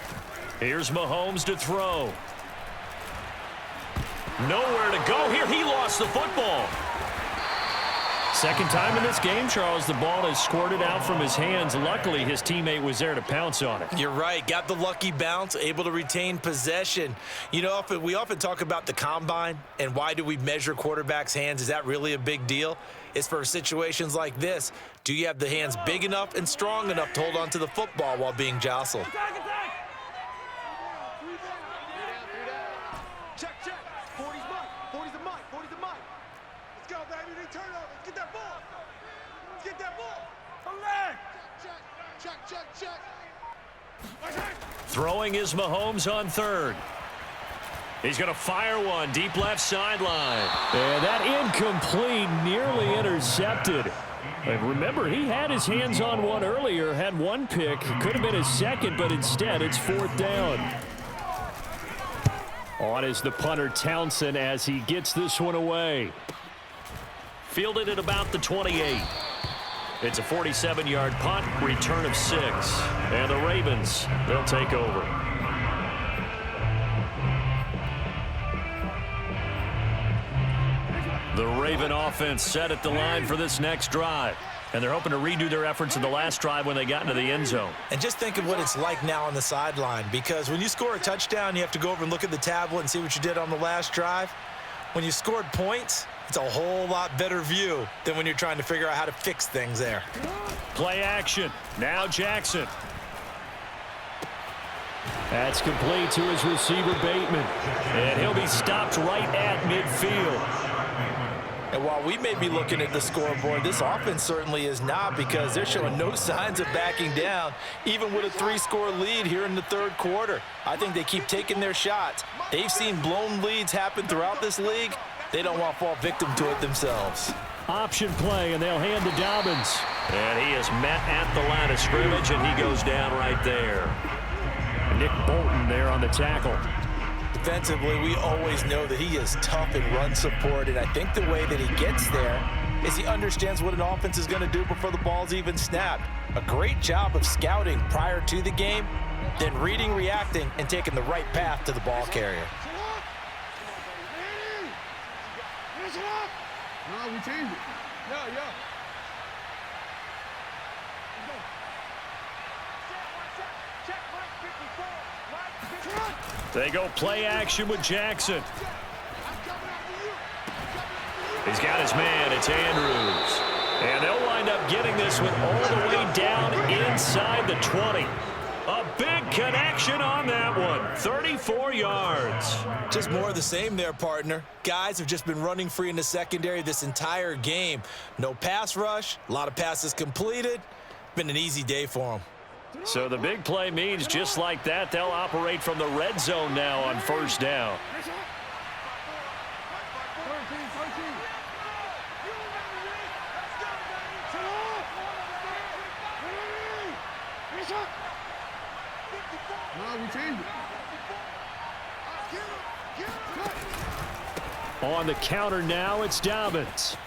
Here's Mahomes to throw. Nowhere to go here. He lost the football. Second time in this game, Charles, the ball is squirted out from his hands. Luckily, his teammate was there to pounce on it. You're right. Got the lucky bounce, able to retain possession. You know, we often talk about the combine and why do we measure quarterbacks' hands. Is that really a big deal? It's for situations like this. Do you have the hands big enough and strong enough to hold on to the football while being jostled? Check, check. 40's Mike. 40's the Mike. 40's the Mike. Let's go, baby. They turn over. Let's get that ball. Let's get that ball. Check, check, check, check. Throwing is Mahomes on third. He's going to fire one deep left sideline. And that incomplete, nearly intercepted. And remember, he had his hands on one earlier, had one pick. Could have been his second, but instead it's fourth down. On is the punter Townsend as he gets this one away. Fielded at about the 28. It's a 47-yard punt, return of 6. And the Ravens, they'll take over. The Raven offense set at the line for this next drive. And they're hoping to redo their efforts in the last drive when they got into the end zone. And just think of what it's like now on the sideline, because when you score a touchdown, you have to go over and look at the tablet and see what you did on the last drive. When you scored points, it's a whole lot better view than when you're trying to figure out how to fix things there. Play action. Now Jackson. That's complete to his receiver, Bateman. And he'll be stopped right at midfield. And while we may be looking at the scoreboard, this offense certainly is not, because they're showing no signs of backing down, even with a 3-score lead here in the third quarter. I think they keep taking their shots. They've seen blown leads happen throughout this league. They don't want to fall victim to it themselves. Option play, and they'll hand to Dobbins. And he is met at the line of scrimmage, and he goes down right there. Nick Bolton there on the tackle. Defensively, we always know that he is tough in run support, and I think the way that he gets there is he understands what an offense is going to do before the ball's even snapped. A great job of scouting prior to the game, then reading, reacting, and taking the right path to the ball carrier. No, we changed it. Yeah. They go play action with Jackson. He's got his man. It's Andrews. And they'll wind up getting this one all the way down inside the 20. A big connection on that one. 34 yards. Just more of the same there, partner. Guys have just been running free in the secondary this entire game. No pass rush. A lot of passes completed. Been an easy day for them. So the big play means just like that, they'll operate from the red zone now on first down. On the counter now, it's Dobbins.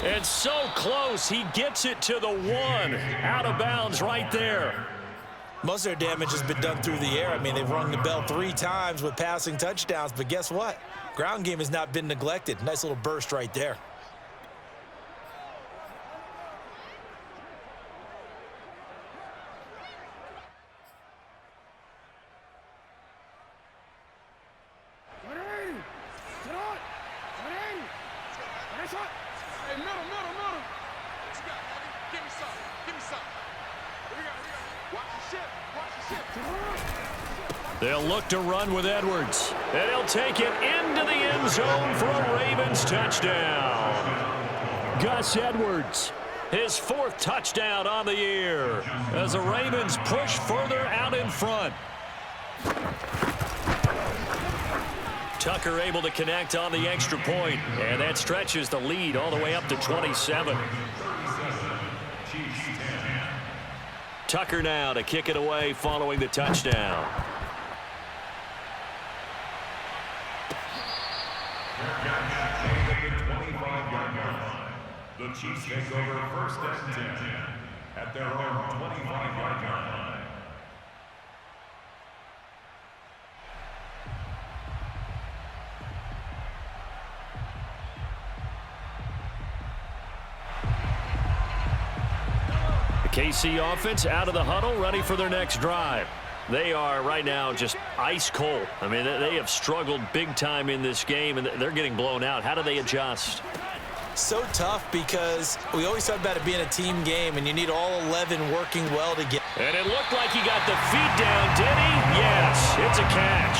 And so close, he gets it to the 1. Out of bounds right there. Most of their damage has been done through the air. I mean, they've rung the bell 3 times with passing touchdowns, but guess what? Ground game has not been neglected. Nice little burst right there. They'll look to run with Edwards. And he'll take it into the end zone for a Ravens touchdown. Gus Edwards, his 4th touchdown on the year as the Ravens push further out in front. Tucker able to connect on the extra point, and that stretches the lead all the way up to 27. Tucker now to kick it away following the touchdown. The Chiefs take over first and 10 at their own 25-yard line. KC offense out of the huddle, ready for their next drive. They are right now just ice cold. I mean, they have struggled big time in this game, and they're getting blown out. How do they adjust? So tough because we always talk about it being a team game, and you need all 11 working well together. And it looked like he got the feet down, did he? Yes, it's a catch.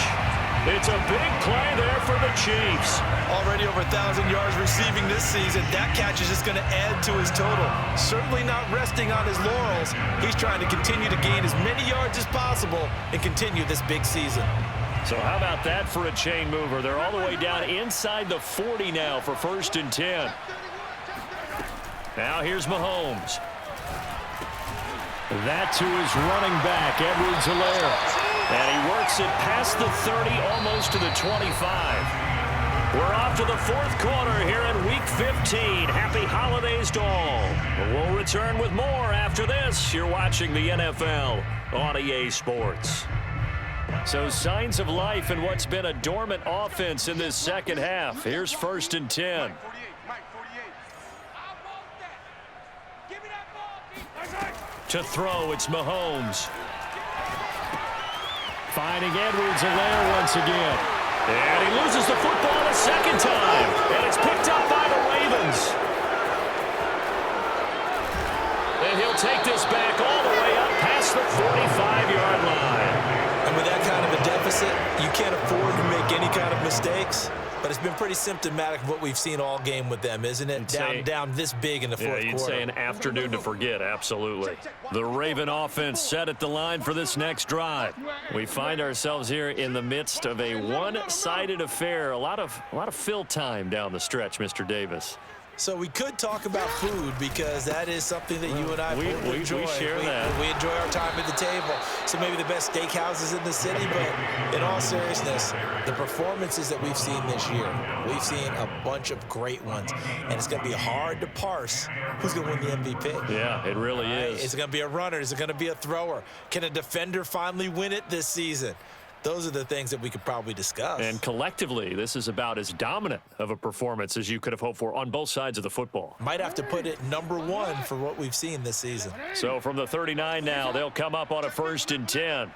It's a big play there for the Chiefs. Already over 1,000 yards receiving this season. That catch is just going to add to his total. Certainly not resting on his laurels. He's trying to continue to gain as many yards as possible and continue this big season. So how about that for a chain mover? They're all the way down inside the 40 now for 1st and 10. Now here's Mahomes. That to his running back, Edwards-Helaire. And he works it past the 30, almost to the 25. We're off to the 4th quarter here in Week 15. Happy holidays to all. We'll return with more after this. You're watching the NFL on EA Sports. So signs of life in what's been a dormant offense in this second half. Here's 1st and 10. To throw, it's Mahomes. Finding Edwards-Helaire once again. And he loses the football a second time. And it's picked up by the Ravens. And he'll take this back all the way up past the 45-yard line. And with that kind of a deficit, you can't afford to make any kind of mistakes. But it's been pretty symptomatic of what we've seen all game with them, isn't it? Down this big in the fourth quarter. You'd say an afternoon to forget, absolutely. The Raven offense set at the line for this next drive. We find ourselves here in the midst of a one-sided affair. A lot of fill time down the stretch, Mr. Davis. So we could talk about food because that is something that you and I enjoy. We share that. We enjoy our time at the table. So maybe the best steakhouses in the city, but in all seriousness, the performances that we've seen this year, we've seen a bunch of great ones, and it's going to be hard to parse who's going to win the MVP. Yeah, it really is. Is it going to be a runner? Is it going to be a thrower? Can a defender finally win it this season? Those are the things that we could probably discuss. And collectively, this is about as dominant of a performance as you could have hoped for on both sides of the football. Might have to put it #1 for what we've seen this season. So from the 39 now, they'll come up on a 1st and 10.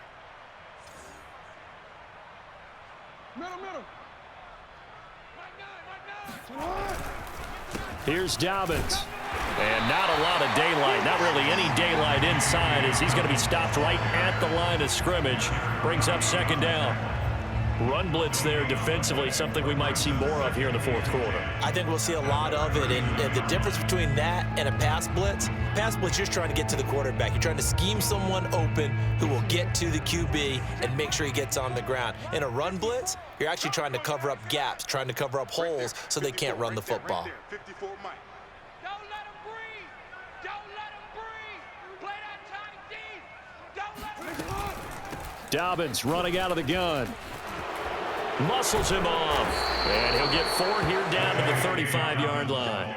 Here's Dobbins. And not a lot of daylight, not really any daylight inside as he's going to be stopped right at the line of scrimmage. Brings up 2nd down. Run blitz there defensively, something we might see more of here in the 4th quarter. I think we'll see a lot of it, and the difference between that and a pass blitz, you're just trying to get to the quarterback. You're trying to scheme someone open who will get to the QB and make sure he gets on the ground. In a run blitz, you're actually trying to cover up gaps, trying to cover up holes so they can't run the football. Dobbins running out of the gun. Muscles him off. And he'll get 4 here down to the 35-yard line.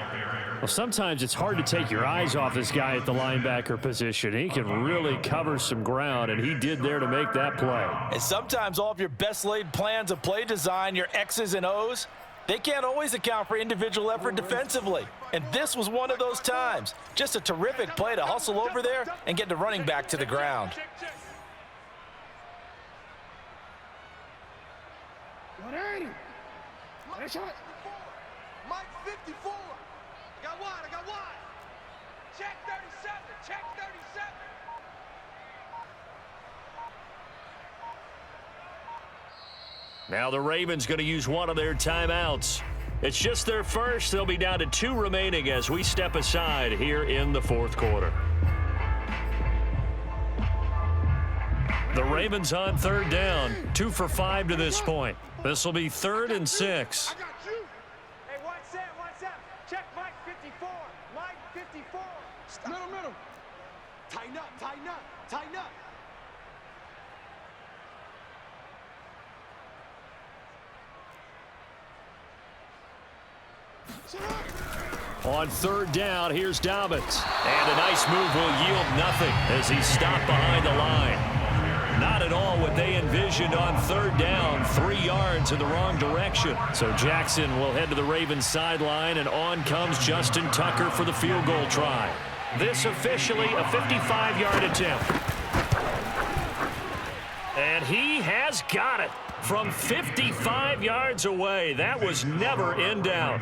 Well, sometimes it's hard to take your eyes off this guy at the linebacker position. He can really cover some ground, and he did there to make that play. And sometimes all of your best laid plans of play design, your X's and O's, they can't always account for individual effort defensively. And this was one of those times. Just a terrific play to hustle over there and get the running back to the ground. 180. Nice shot. Mike 54. I got wide. Check 37. Now the Ravens going to use one of their timeouts. It's just their first. They'll be down to 2 remaining as we step aside here in the 4th quarter. The Ravens on 3rd down, 2 for 5 to this point. This will be 3rd and 6. I got you. Hey, one set. Check Mike 54. Mike 54. Stop. Middle. Tighten up. On 3rd down, here's Dobbins. And a nice move will yield nothing as he's stopped behind the line. Not at all what they envisioned on 3rd down, 3 yards in the wrong direction. So Jackson will head to the Ravens sideline, and on comes Justin Tucker for the field goal try. This officially a 55-yard attempt. And he has got it from 55 yards away. That was never in doubt.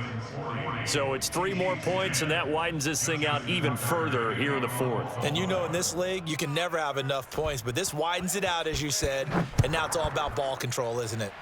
So it's 3 more points, and that widens this thing out even further here in the fourth. And you know in this league, you can never have enough points, but this widens it out, as you said, and now it's all about ball control, isn't it?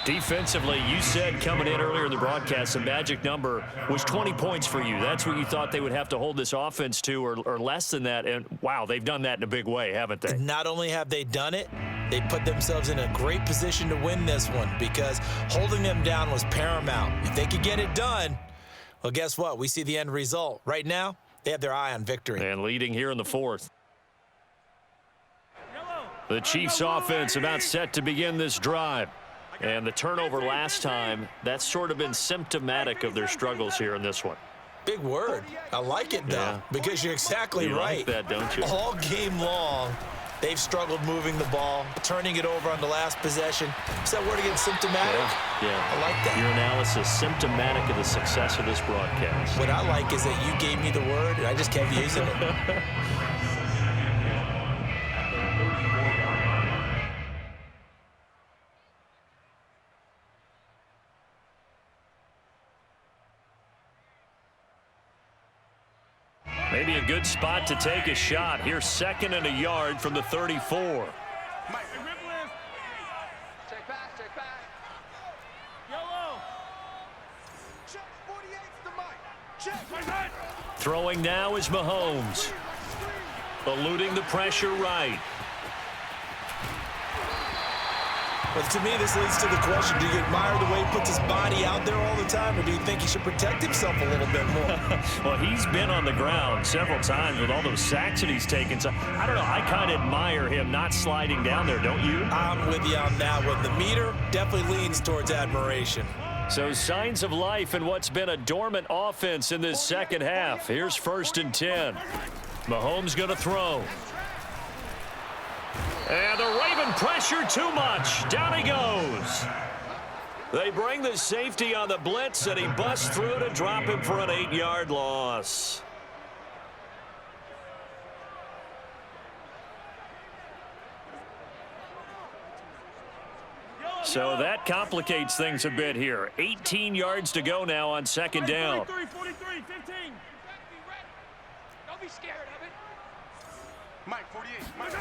Defensively, you said coming in earlier in the broadcast, the magic number was 20 points for you. That's what you thought they would have to hold this offense to, or less than that. And, wow, they've done that in a big way, haven't they? Not only have they done it, they put themselves in a great position to win this one because holding them down was paramount. If they could get it done, well, guess what? We see the end result. Right now, they have their eye on victory. And leading here in the fourth. The Chiefs offense about set to begin this drive. And the turnover last time, that's sort of been symptomatic of their struggles here in this one. Big word. I like it, though, because you're exactly right. You like that, don't you? All game long, they've struggled moving the ball, turning it over on the last possession. Is that word again, symptomatic? Yeah. I like that. Your analysis, symptomatic of the success of this broadcast. What I like is that you gave me the word, and I just kept using it. Maybe a good spot to take a shot. Here's 2nd and a yard from the 34. Check back, check back. Yellow. Check 48's the mic. Check. Throwing now is Mahomes. Eluding the pressure right. But to me, this leads to the question, do you admire the way he puts his body out there all the time, or do you think he should protect himself a little bit more? Well, he's been on the ground several times with all those sacks that he's taken. So, I don't know, I kind of admire him not sliding down there, don't you? I'm with you on that one. The meter definitely leans towards admiration. So signs of life in what's been a dormant offense in this second half. Here's 1st and 10. Mahomes going to throw. And the Raven pressure too much. Down he goes. They bring the safety on the blitz, and he busts through to drop him for an 8-yard loss. So that complicates things a bit here. 18 yards to go now on 2nd down. 43, 15. Don't be scared of it. Mike, 48. Mike.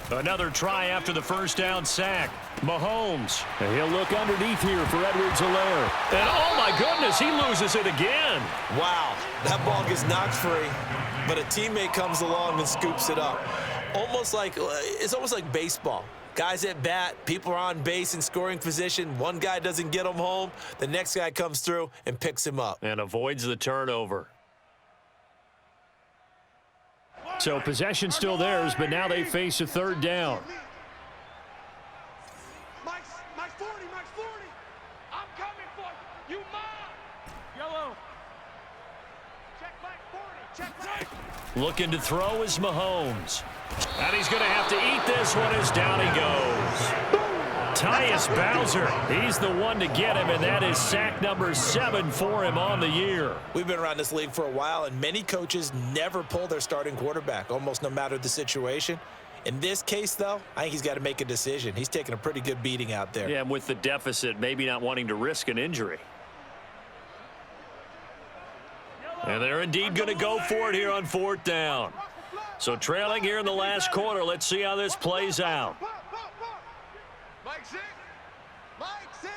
Another try after the 1st down sack. Mahomes. And he'll look underneath here for Edwards-Helaire. And oh my goodness, he loses it again. Wow, that ball gets knocked free, but a teammate comes along and scoops it up. It's almost like baseball. Guys at bat, people are on base in scoring position. One guy doesn't get him home. The next guy comes through and picks him up. And avoids the turnover. So possession still theirs, but now they face a 3rd down. Mike's 40, Mike's 40. I'm coming for you. You mine. Yellow. Check Mike 40. Check Mike. Looking to throw is Mahomes. And he's going to have to eat this one as down he goes. Tyus Bowser, he's the one to get him, and that is sack number 7 for him on the year. We've been around this league for a while, and many coaches never pull their starting quarterback, almost no matter the situation. In this case, though, I think he's got to make a decision. He's taking a pretty good beating out there. Yeah, and with the deficit, maybe not wanting to risk an injury. And they're indeed going to go for it here on 4th down. So trailing here in the last quarter, let's see how this plays out. Mike 6. Mike 6.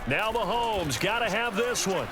Now Mahomes got to have this one.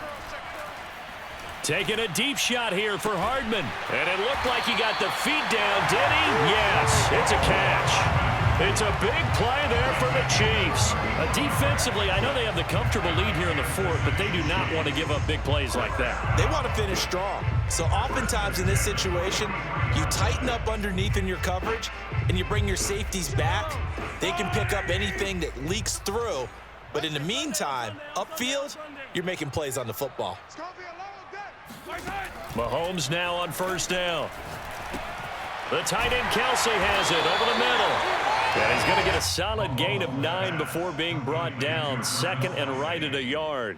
Taking a deep shot here for Hardman. And it looked like he got the feet down, did he? Yes, it's a catch. It's a big play there for the Chiefs. Defensively, I know they have the comfortable lead here in the 4th, but they do not want to give up big plays like that. They want to finish strong. So oftentimes in this situation, you tighten up underneath in your coverage, and you bring your safeties back. They can pick up anything that leaks through. But in the meantime, upfield, you're making plays on the football. It's going to be a long day. Mahomes now on 1st down. The tight end Kelsey has it over the middle. And he's going to get a solid gain of 9 before being brought down. 2nd and right at a yard.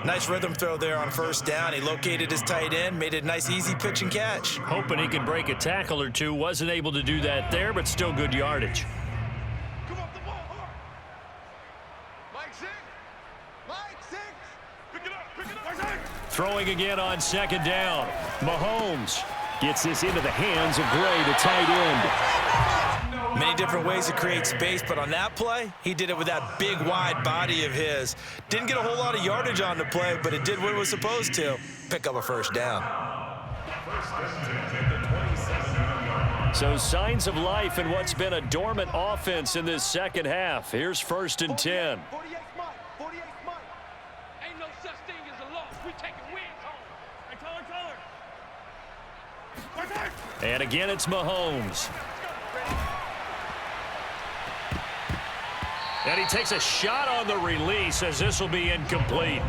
Nice rhythm throw there on first down. He located his tight end, made it a nice easy pitch and catch. Hoping he could break a tackle or two. Wasn't able to do that there, but still good yardage. Come off the ball hard. Mike 6. Mike 6. Pick it up. Pick it up. Mike 6. Throwing again on second down. Mahomes gets this into the hands of Gray, the tight end. Many different ways to create space, but on that play, he did it with that big, wide body of his. Didn't get a whole lot of yardage on the play, but it did what it was supposed to. Pick up a first down. So signs of life in what's been a dormant offense in this second half. Here's 1st and 10. 48 Mike. 48 Mike. Ain't no such thing as a loss. We taking wins home. Hey, taller. And again, it's Mahomes. And he takes a shot on the release as this will be incomplete.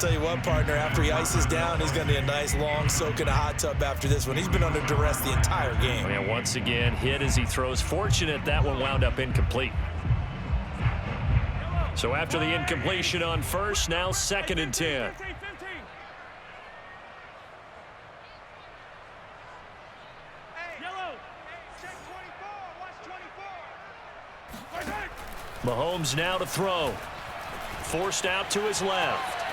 Tell you what, partner, after he ices down, he's going to need a nice long soak in a hot tub after this one. He's been under duress the entire game. And once again, hit as he throws. Fortunate that one wound up incomplete. So after the incompletion on first, now 2nd and 10. Mahomes now to throw. Forced out to his left.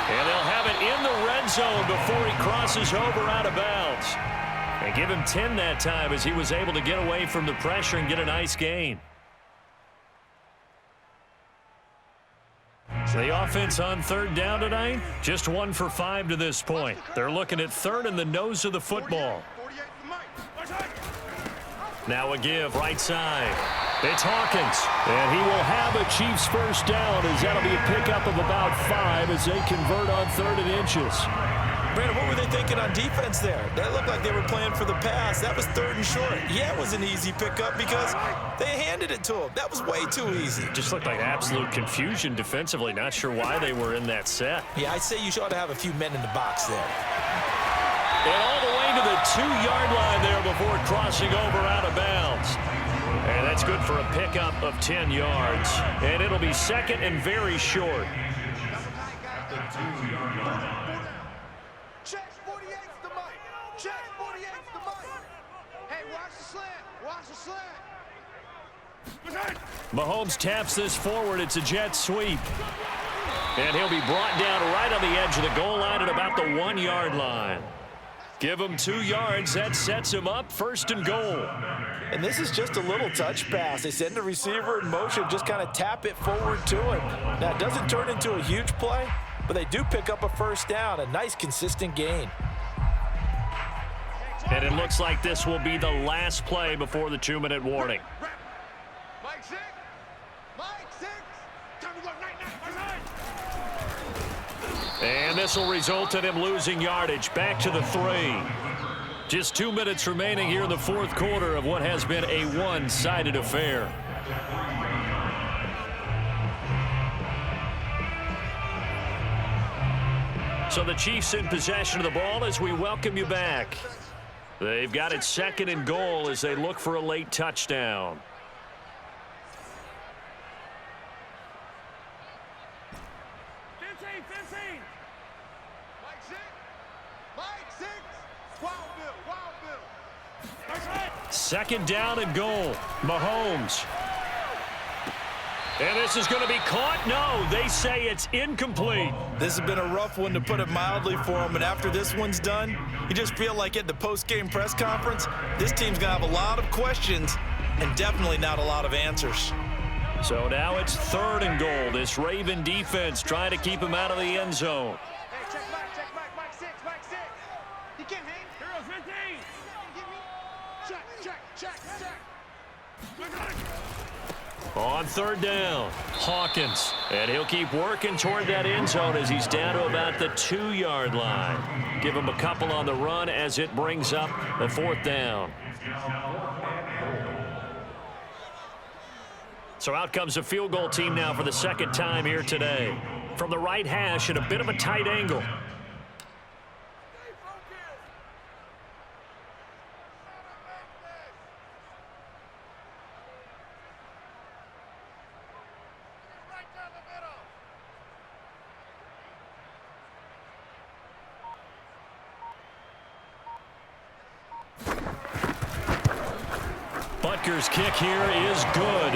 And they'll have it in the red zone before he crosses over out of bounds. And give him 10 that time as he was able to get away from the pressure and get a nice gain. So the offense on 3rd down tonight, just 1 for 5 to this point. They're looking at 3rd and the nose of the football. 48 Mike. Now a give, right side. It's Hawkins, and he will have a Chiefs first down as that'll be a pickup of about 5 as they convert on 3rd and inches. Brandon, what were they thinking on defense there? That looked like they were playing for the pass. That was 3rd and short. Yeah, it was an easy pickup because they handed it to him. That was way too easy. Just looked like absolute confusion defensively. Not sure why they were in that set. Yeah, I'd say you ought to have a few men in the box there. And all the way to the 2-yard line there before crossing over out of bounds. And that's good for a pickup of 10 yards. And it'll be 2nd and very short. Check 48's the Mike. Check 48's the Mike. Hey, watch the slant. Watch the slant. Mahomes taps this forward. It's a jet sweep. And he'll be brought down right on the edge of the goal line at about the 1-yard line. Give him 2 yards. That sets him up 1st and goal. And this is just a little touch pass. They send the receiver in motion, just kind of tap it forward to him. Now, it doesn't turn into a huge play, but they do pick up a first down, a nice, consistent gain. And it looks like this will be the last play before the 2-minute warning. Mike 6. Mike 6. Time to go. Night. And this will result in him losing yardage. Back to the 3. Just 2 minutes remaining here in the 4th quarter of what has been a one-sided affair. So the Chiefs in possession of the ball as we welcome you back. They've got it 2nd and goal as they look for a late touchdown. Mike 6. Mike 6. Wild Bill. 2nd down and goal. Mahomes. And this is going to be caught. No, they say it's incomplete. This has been a rough one, to put it mildly, for him. And after this one's done, you just feel like at the post-game press conference, this team's going to have a lot of questions and definitely not a lot of answers. So now it's 3rd and goal. This Raven defense trying to keep him out of the end zone. Hey, check Mike. Mike 6. Mike 6. He can't hang. Hero 15. Give me. Check. On 3rd down, Hawkins. And he'll keep working toward that end zone as he's down to about the 2-yard line. Give him a couple on the run as it brings up the 4th down. So out comes a field goal team now for the 2nd time here today. From the right hash at a bit of a tight angle. Butker's kick here is good.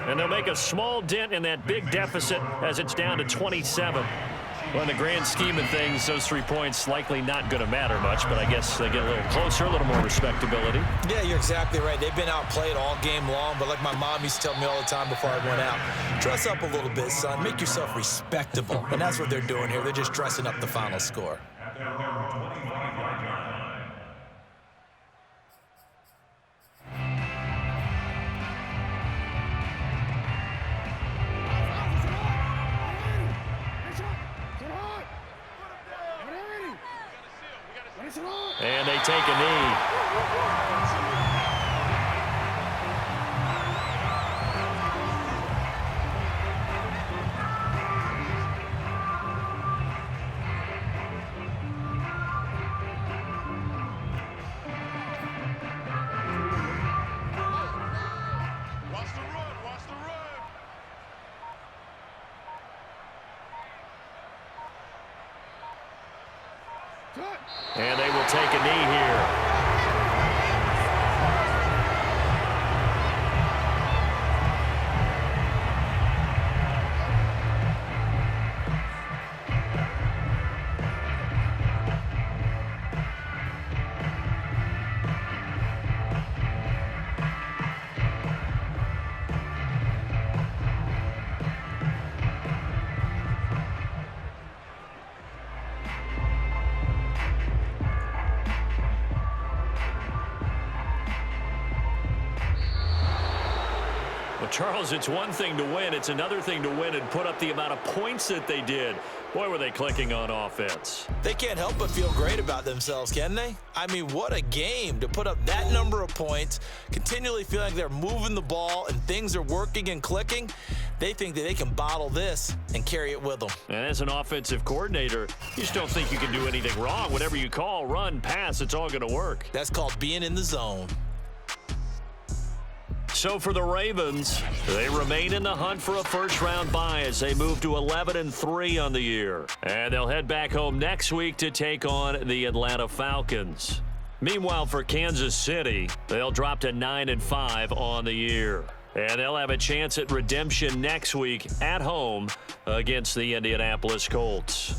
And they'll make a small dent in that big deficit as it's down to 27. Well, in the grand scheme of things, those 3 points likely not going to matter much, but I guess they get a little closer, a little more respectability. Yeah, you're exactly right. They've been outplayed all game long, but like my mom used to tell me all the time before I went out, dress up a little bit, son. Make yourself respectable. And that's what they're doing here. They're just dressing up the final score. At their own 25-yard line. And they take a knee. Watch the run, watch the run. And they will take a knee here. Well, Charles, it's one thing to win. It's another thing to win and put up the amount of points that they did. Boy, were they clicking on offense. They can't help but feel great about themselves, can they? I mean, what a game to put up that number of points, continually feeling like they're moving the ball and things are working and clicking. They think that they can bottle this and carry it with them. And as an offensive coordinator, you just don't think you can do anything wrong. Whatever you call, run, pass, it's all going to work. That's called being in the zone. So for the Ravens, they remain in the hunt for a first-round bye as they move to 11-3 on the year. And they'll head back home next week to take on the Atlanta Falcons. Meanwhile, for Kansas City, they'll drop to 9-5 on the year. And they'll have a chance at redemption next week at home against the Indianapolis Colts.